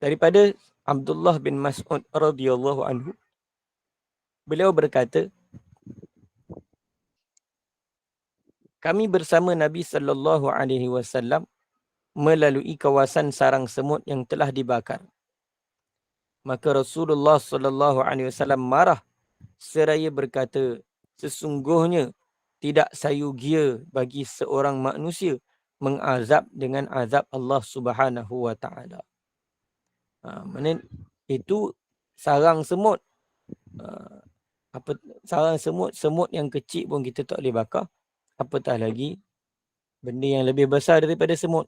daripada Abdullah bin Mas'ud radhiyallahu anhu, beliau berkata, kami bersama Nabi SAW melalui kawasan sarang semut yang telah dibakar. Maka Rasulullah SAW marah seraya berkata, sesungguhnya tidak sayugia bagi seorang manusia mengazab dengan azab Allah Subhanahu wa taala. Maksudnya itu sarang semut. Sarang semut yang kecil pun kita tak boleh bakar. Apatah lagi benda yang lebih besar daripada semut.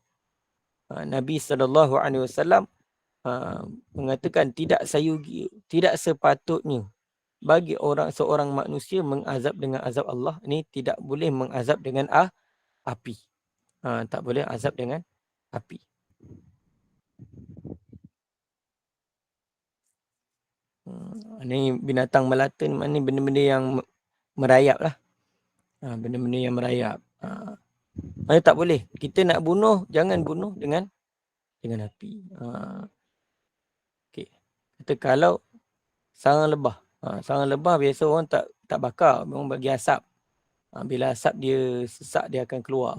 Nabi SAW mengatakan tidak sayugia, tidak sepatutnya bagi seorang manusia mengazab dengan azab Allah. Ini tidak boleh mengazab dengan api. Tak boleh azab dengan api. Ini binatang melata ni benda-benda yang merayap lah. Benda-benda yang merayap. Maksudnya tak boleh. Kita nak bunuh, jangan bunuh dengan api. Okay. Kata kalau sarang lebah. Sarang lebah biasa orang tak bakar. Orang bagi asap. Bila asap dia sesak, dia akan keluar.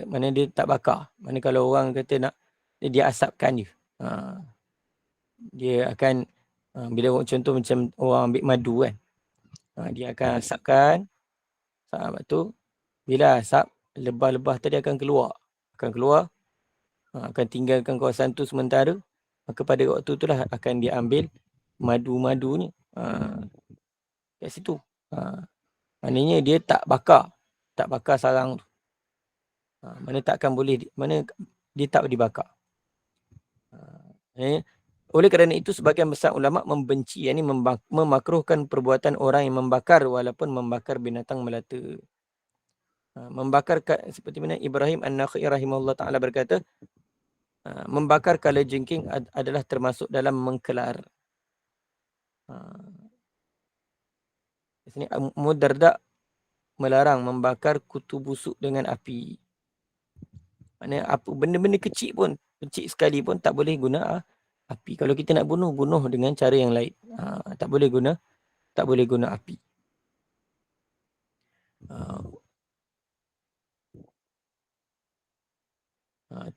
Mana dia tak bakar. Mana kalau orang kata nak, dia asapkan je. Dia akan, bila contoh macam orang ambil madu kan. Dia akan asapkan. Lepas tu, bila asap, lebah-lebah tadi akan keluar. Akan tinggalkan kawasan tu sementara. Maka pada waktu itulah akan diambil madu-madunya. Kat situ. Maknanya dia tak bakar sarang tu. Mana takkan boleh, mana dia tak dibakar. Oleh kerana itu sebagian besar ulama membenci, yakni memakruhkan perbuatan orang yang membakar walaupun membakar binatang melata. Membakar seperti mana Ibrahim An-Nakhai rahimahullah ta'ala berkata, membakar kalajengking adalah termasuk dalam mengkelar. Di sini Abu Darda melarang membakar kutu busuk dengan api. Maknanya benda-benda kecil sekali pun tak boleh guna api. Kalau kita nak bunuh dengan cara yang lain. Tak boleh guna api.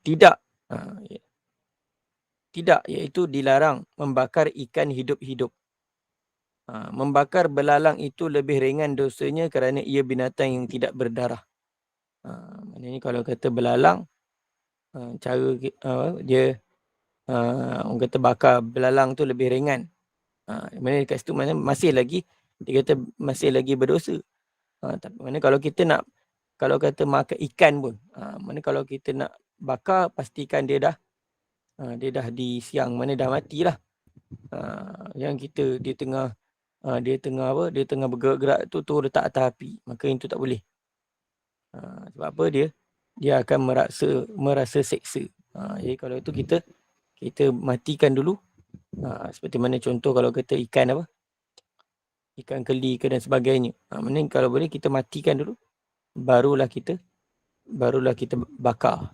Tidak. Tidak, iaitu dilarang membakar ikan hidup-hidup. Membakar belalang itu lebih ringan dosanya kerana ia binatang yang tidak berdarah. Maknanya kalau kata belalang, cara dia orang kata bakar belalang tu lebih ringan. Maknanya dekat situ mana masih lagi dia kata masih lagi berdosa. Tapi mana kalau kita nak, kalau kata makan ikan pun, mana kalau kita nak bakar pastikan dia dah disiang, mana dah matilah. Yang kita dia tengah dia tengah bergerak-gerak tu letak atas api, maka itu tak boleh. Sebab apa, dia akan merasa seksa. Jadi kalau itu kita matikan dulu. Seperti mana contoh kalau kata ikan apa? Ikan keli ke dan sebagainya. Mana kalau boleh kita matikan dulu, barulah kita bakar.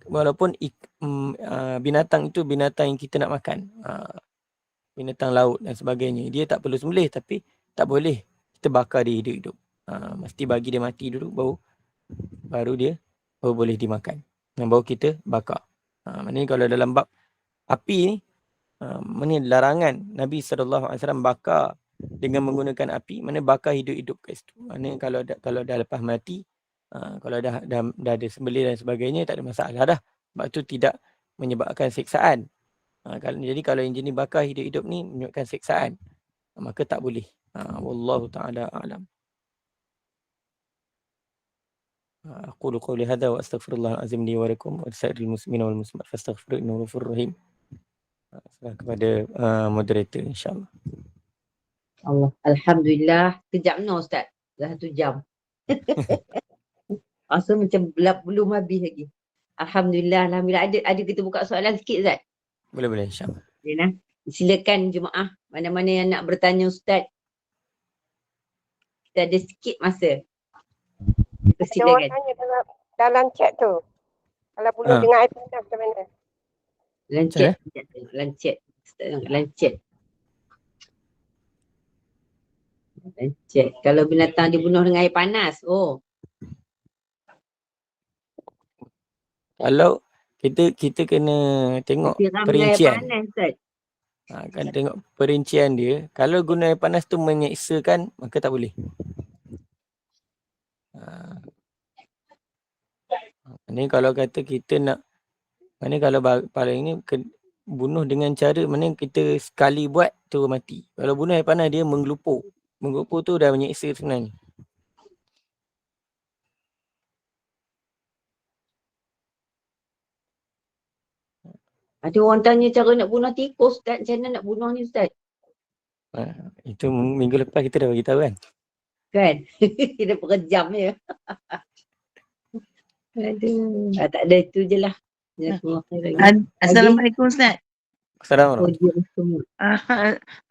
Walaupun binatang itu binatang yang kita nak makan. Binatang laut dan sebagainya. Dia tak perlu sembelih, tapi tak boleh kita bakar dia hidup-hidup. Mesti bagi dia mati dulu, baru boleh dimakan. Dan baru kita bakar. Maknanya kalau dalam bab api ni, mana larangan Nabi SAW bakar dengan menggunakan api, mana bakar hidup-hidup kat situ. Mana kalau dah lepas mati, kalau dah ada sembelih dan sebagainya, tak ada masalah dah. Sebab tu tidak menyebabkan siksaan. Jadi kalau yang jenis bakar hidup-hidup ni menyebabkan siksaan, maka tak boleh. Wallahu ta'ala a'lam. Aqulu qawli hadha wa astaghfirullahal azim li wa lakum wa lisa'iril muslimina wal muslimat fastaghfiruhu innahu ghafurur rahim. Serah kepada moderator, insyaAllah. Allah. Alhamdulillah. Kejap no Ustaz. Dah 1 jam. Rasa macam belum habis lagi. Alhamdulillah. Ada kita buka soalan sikit Ustaz? Boleh, insyaAllah. Silakan jemaah. Mana-mana yang nak bertanya Ustaz. Kita ada sikit masa. Silakan. Ada orang tanya dalam chat tu. Kalau buluh dengan air panas macam mana? Lancet. Kalau binatang dibunuh dengan air panas. Kalau kita kena tengok perincian. Kan tengok perincian dia. Kalau guna air panas tu menyeksakan, maka tak boleh. Ini kalau kata kita nak, mana kalau paling ini bunuh dengan cara mana kita sekali buat tu mati. Kalau bunuh air panas dia menggelupur. Menggelupur tu dah menyeksa sebenarnya. Ada orang tanya cara nak bunuh tikus Ustaz. Macam mana nak bunuh ni Ustaz? Itu minggu lepas kita dah beritahu kan? Kan? Kita perjam je. Aduh. Tak ada, itu je lah. Assalamualaikum Ustaz. Assalamualaikum.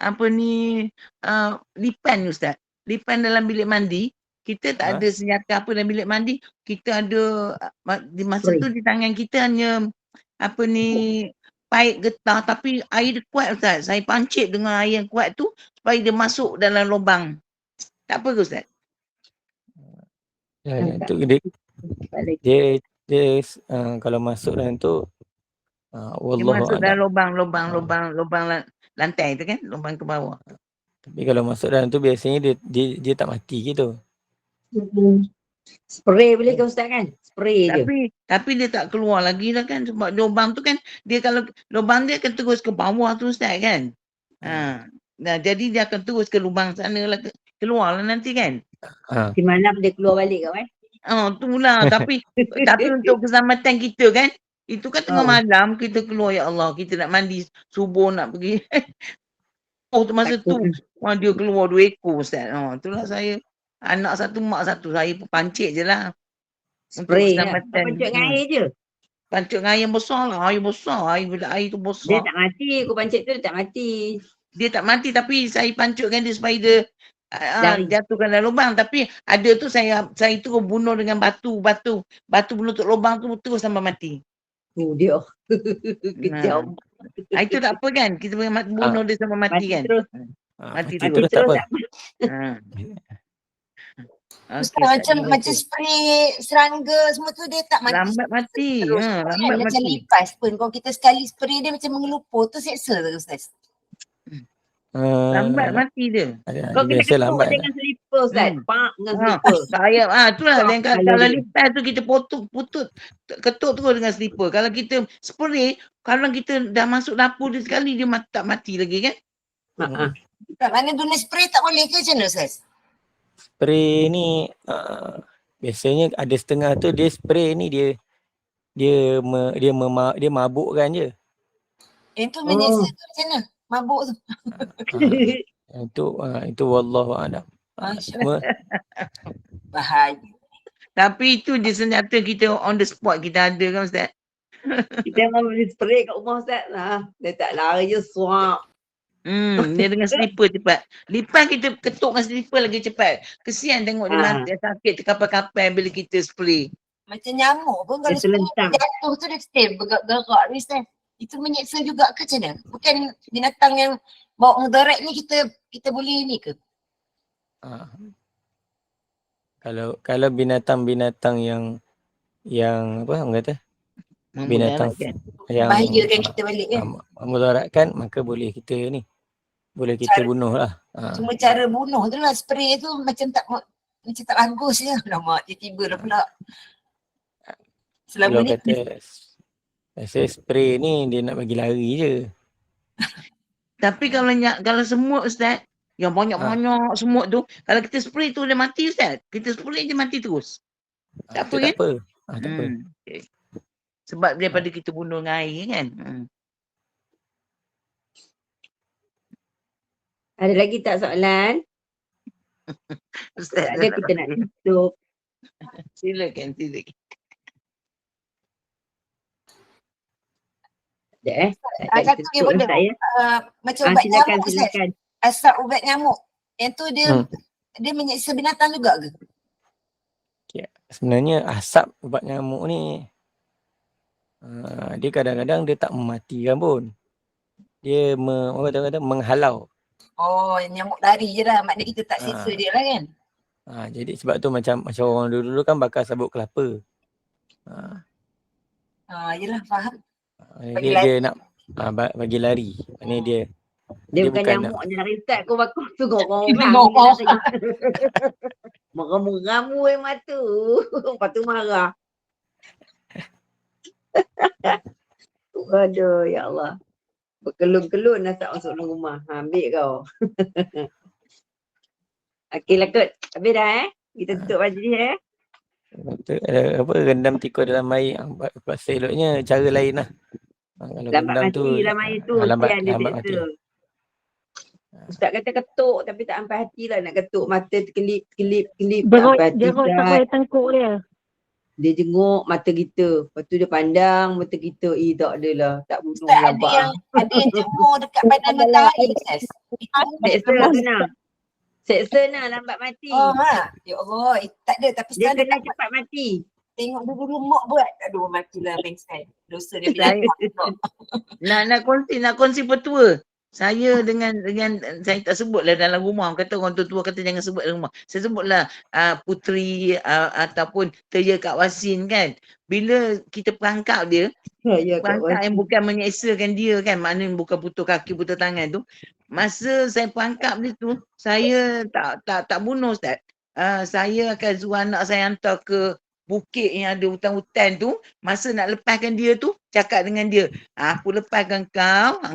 Apa ni, lipan Ustaz. Lipan dalam bilik mandi. Kita tak ada senjata apa dalam bilik mandi. Kita ada, di masa tu di tangan kita hanya apa ni, paip getah, tapi air dia kuat Ustaz. Saya pancit dengan air yang kuat tu supaya dia masuk dalam lubang. Tak apa ke Ustaz? Dia kalau masuk dalam tu, dia masuk dalam lubang lantai tu kan, lubang ke bawah. Tapi kalau masuk dalam tu biasanya dia tak mati gitu. Spray boleh ke Ustaz kan? Spray je. Tapi dia tak keluar lagi lah kan, sebab lubang tu kan, dia kalau lubang dia akan terus ke bawah tu Ustaz kan. Nah, jadi dia akan terus ke lubang sana lah, keluar lah nanti kan. Di mana dia keluar balik kan? Itulah. tapi untuk keselamatan kita kan, itu kan tengah malam kita keluar, ya Allah, kita nak mandi subuh nak pergi. Masa tu dia keluar 2 ekor Ustaz. Itulah saya, anak satu mak satu, saya pancit je lah. Spray lah. Pancit dengan air je. Pancit dengan air yang besar lah. Air besar. Air tu besar. Dia tak mati. Aku pancit tu dia tak mati. Dia tak mati, tapi saya pancutkan dia supaya dia jatuhkan dalam lubang. Tapi ada tu saya tu bunuh dengan batu menutup lubang tu terus sampai mati. Dia. Kejam. Itu tak apa kan? Kita bunuh dia sampai mati kan? Terus. Mati Mati terus. terus tak apa. Ha. Ustaz, Okey, Ustaz, macam terima macam kasih. spray serangga semua tu dia tak mati Lambat mati. terus. Ha, Kan lambat macam mati. lipas pun. Kalau kita sekali spray dia macam mengelupur tu seksa tu Ustaz. Lambat mati dia. Kau kena Biasa ketuk lambat. dengan slipper Ustaz. Pak dengan Ha, slipper. itulah Soft yang colour kalau dia. lipas tu kita putut ketuk terus dengan slipper. Kalau kita spray, kalau kita dah masuk dapur dia sekali dia tak mati lagi kan? Ha. Tak mana guna spray tak boleh ke macam mana Ustaz? Spray ni biasanya ada setengah tu dia spray ni dia mabukkan je. Yang tu menyesa tu macam mana? Mabuk tu. Itu wallahu a'lam. Cuma Bahaya. Tapi itu je senjata kita on the spot kita ada kan Ustaz? Kita memang beli spray kat rumah Ustaz. Dia tak lari je suap. Dia dengan slipper cepat. Lipas kita ketuk dengan slipper lagi cepat. Kesian tengok dia mati sakit terkapal-kapal bila kita spray. Macam nyamuk pun kalau Dia spray terlentang. jatuh tu dia stay bergerak ni Ustaz. Itu menyeksa juga ke macam mana? Bukan binatang yang bawa mudarat ni kita boleh ni ke? kalau binatang-binatang yang apa orang kata? Binatang yang Bahayakan kita balik kan? memudaratkan, maka boleh kita ni. Boleh kita bunuh lah. Cuma cara bunuh tu lah spray tu macam tak bagus je. Lama tiba-tiba dah pula. Selama Kalau ni kata rasa spray ni dia nak bagi lari je. Tapi kalau semut Ustaz, yang banyak-banyak semut tu, kalau kita spray tu dia mati Ustaz. Kita spray dia mati terus. Tak apa kan? Tak apa. Tak apa. Okay. Sebab daripada kita bunuh dengan air kan. Ada lagi tak soalan? Ustaz, Tak ada, kita nak tutup. silakan. Sekejap satu yang tutup boleh. saya. Macam ubat nyamuk Ustaz. Silakan. Asap ubat nyamuk. Yang tu dia menyeksa binatang juga ke? Sebenarnya asap ubat nyamuk ni dia kadang-kadang dia tak mematikan pun. Dia orang kata menghalau. Oh, nyamuk lari je lah. Maknanya kita tak siksa dia lah kan? Jadi sebab tu macam orang dulu kan bakar sabut kelapa. Yelah, faham. Dia nak bagi lari. Maknanya Dia bukan bukan nyamuk dia lari Ustaz. Kau bakar tu orang Meram-meram mata. Lepas tu marah. Aduh, ya Allah. Berkelun-kelun dah tak masuk dalam rumah. Ambil kau. Okeylah kot. Habis dah Kita tutup majlis apa rendam tikus dalam air. Pasal eloknya cara lain lah. Kalau lambat rendam mati tu dalam air tu. lambat Sian dia mati. seksa. Ustaz kata ketuk tapi tak sampai hati lah nak ketuk. Mata kelip. Tak sampai hati. Jerut sampai tengkuk dia. Dia jenguk mata kita. Lepas tu dia pandang mata kita. Tak ada lah. Tak bunuh Ustaz, lambat. ada yang jemur dekat badan matahari Ustaz. Seksa kena. Seksa lambat mati. Ya Allah, tak ada. Tapi Dia sekarang kena cepat mati. tengok dulu mak buat. Aduh, matilah pengsan. Dosa dia bila Nak kongsi petua. Saya dengan saya tak sebutlah dalam rumah. Kata orang tua kata jangan sebut dalam rumah. Saya sebutlah puteri ataupun Teya Kak Wasin kan. Bila kita perangkap dia, perangkap yang bukan menyeksakan dia kan. Maknanya bukan putus kaki, putus tangan tu. Masa saya perangkap dia tu, saya tak bunuh Ustaz. Saya akan suruh anak saya hantar ke bukit yang ada hutan-hutan tu, masa nak lepaskan dia tu, cakap dengan dia, aku lepaskan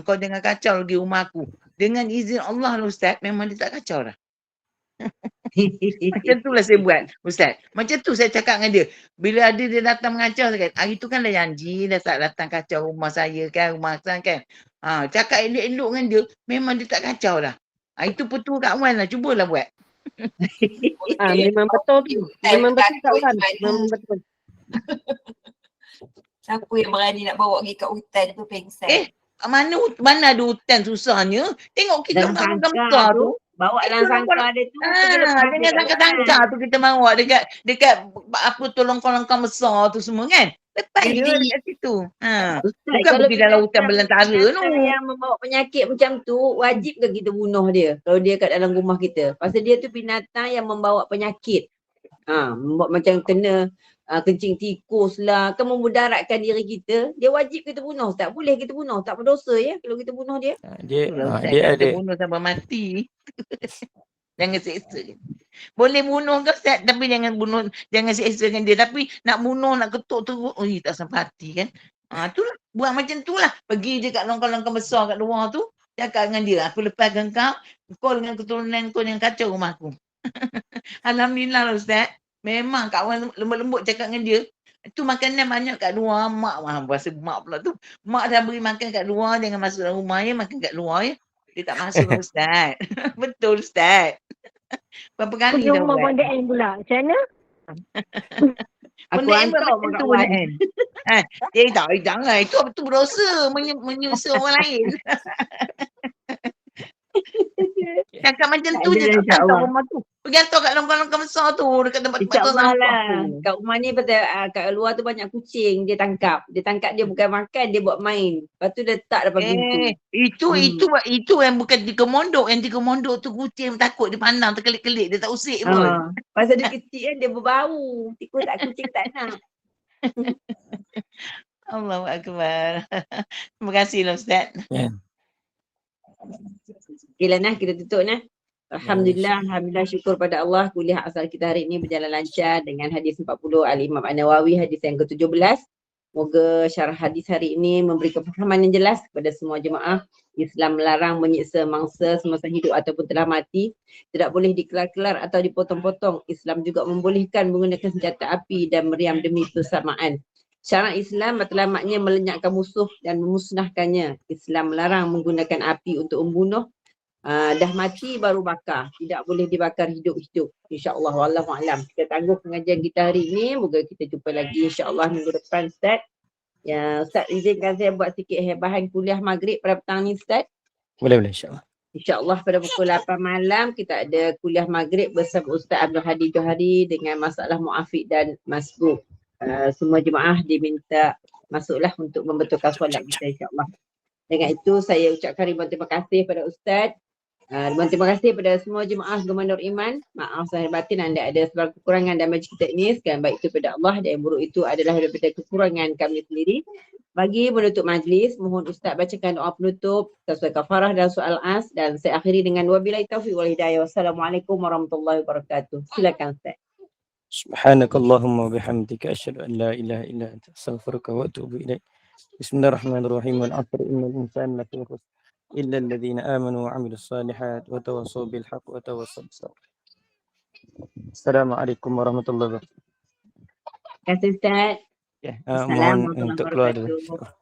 kau jangan kacau lagi rumah aku. Dengan izin Allah lah Ustaz, memang dia tak kacau dah. Macam tu lah saya buat Ustaz. Macam tu saya cakap dengan dia. Bila ada dia datang mengacau, saya kata, hari tu kan dah janji, dah tak datang kacau rumah saya kan, rumah saya kan. Cakap elok-elok dengan dia, memang dia tak kacau dah. Itu petua Kak Wan lah, cubalah buat. Memang betul tu. Memang betul Kak Wan. Memang betul. Siapa yang berani nak bawa pergi kat hutan tu pengsan. Mana ada hutan susahnya. Tengok kita dalam besar tu. Bawa dalam sangkar dia tu. Dengan sangkar-sangkar tu kita bawa dekat apa tu longkang-longkang besar tu semua kan. Lepas Dia- je dekat situ. Ha. Ustaz, Bukan kalau pergi dalam hutan belantara binatang tu. yang membawa penyakit macam tu, wajib ke kita bunuh dia kalau dia kat dalam rumah kita? Pasal dia tu binatang yang membawa penyakit. Membuat macam kena kencing tikus lah, kan memudaratkan diri kita. Dia wajib kita bunuh. Tak boleh kita bunuh. Tak berdosa ya kalau kita bunuh dia. Dia Itulah Ustaz, dia kita ada bunuh sampai mati. Jangan seksa. Boleh bunuh ke Ustaz, tapi jangan seksakan dia. Tapi nak bunuh, nak ketuk teruk, tak sampai hati kan. Itulah, buat macam tu lah. Pergi je kat longkang-longkang besar kat luar tu, cakap dengan dia, aku lepaskan kau dengan keturunan kau yang kacau rumah aku. Alhamdulillah lah Ustaz. Memang kawan lembut-lembut cakap dengan dia. Itu makanan banyak kat luar. Mak bahasa mak pula tu. Mak dah beri makan kat luar. Jangan masuk dalam rumah ya. Makan kat luar ya. Dia tak masuk lah Ustaz. Betul Ustaz. Berapa kali Pergi dah rumah Ustaz. Bondek N pula. Macam mana? Aku Benda yang hantar macam tu benda kan. Jangan. Itu berdosa. Menyusa orang lain. Cakap macam tu je. Tak hantar rumah tu. Pergi hantar kat longkang-longkang besar tu. Dekat tempat-tempat tu InsyaAllah sampah lah. tu. Kat rumah ni pasal kat luar tu banyak kucing dia tangkap. Dia tangkap dia bukan makan, dia buat main. Lepas tu dia letak depan pintu. Itu yang bukan tiga mondok. Yang tiga mondok tu kucing takut dia pandang terkelik-kelik. Dia tak usik pun. Pasal dia kecil kan dia berbau. Tikus tak, kucing tak nak. Allahu Akbar. Terima kasih lah Ustaz. Okay lah nah, kita tutup nah. Alhamdulillah syukur pada Allah kuliah asal kita hari ini berjalan lancar dengan hadis 40 Al-Imam An-Nawawi, hadis yang ke-17. Moga syarah hadis hari ini memberi kefahaman yang jelas kepada semua jemaah. Islam melarang menyiksa mangsa semasa hidup ataupun telah mati. Tidak boleh dikelar-kelar atau dipotong-potong. Islam juga membolehkan menggunakan senjata api dan meriam demi persamaan. Syarat Islam matlamatnya melenyapkan musuh dan memusnahkannya. Islam melarang menggunakan api untuk membunuh. Dah mati baru bakar. Tidak boleh dibakar hidup-hidup. InsyaAllah. Wallahu'alam. Kita tangguh pengajian kita hari ini. Moga kita jumpa lagi insyaAllah minggu depan Ustaz. Ya, Ustaz izinkan saya buat sikit hebahan kuliah maghrib pada petang ni Ustaz. boleh insyaAllah. InsyaAllah pada pukul 8 malam kita ada kuliah maghrib bersama Ustaz Abdul Hadi Johari dengan masalah mu'afiq dan masbuk. Semua jemaah diminta masuklah untuk membetulkan solat kita insyaAllah. Dengan itu saya ucapkan ribuan terima kasih pada Ustaz. Ribuan terima kasih kepada semua jemaah Gemar Nur Iman. Maaf zahir batin anda ada sebarang kekurangan dalam majlis kita ini. Sekian baik itu pada Allah dan yang buruk itu adalah daripada kekurangan kami sendiri. Bagi menutup majlis, mohon Ustaz bacakan doa penutup sesuai kafarah dan soal as dan saya akhiri dengan wabillahi taufiq wal hidayah. Wassalamualaikum warahmatullahi wabarakatuh. Silakan Ustaz. Subhanakallahumma bihamdika asyhadu an la ilaha illa anta astaghfiruka wa atubu ilaik. Bismillahirrahmanirrahim. Wal 'asri innal insana lafi khusr illa alladhina amanu wa 'amilus solihat wa tawassaw bil haqq wa tawassaw bis sabr. Assalamualaikum warahmatullahi wabarakatuh. Terima kasih Ustaz. Mohon Assalamualaikum untuk keluar dulu. warahmatullahi wabarakatuh.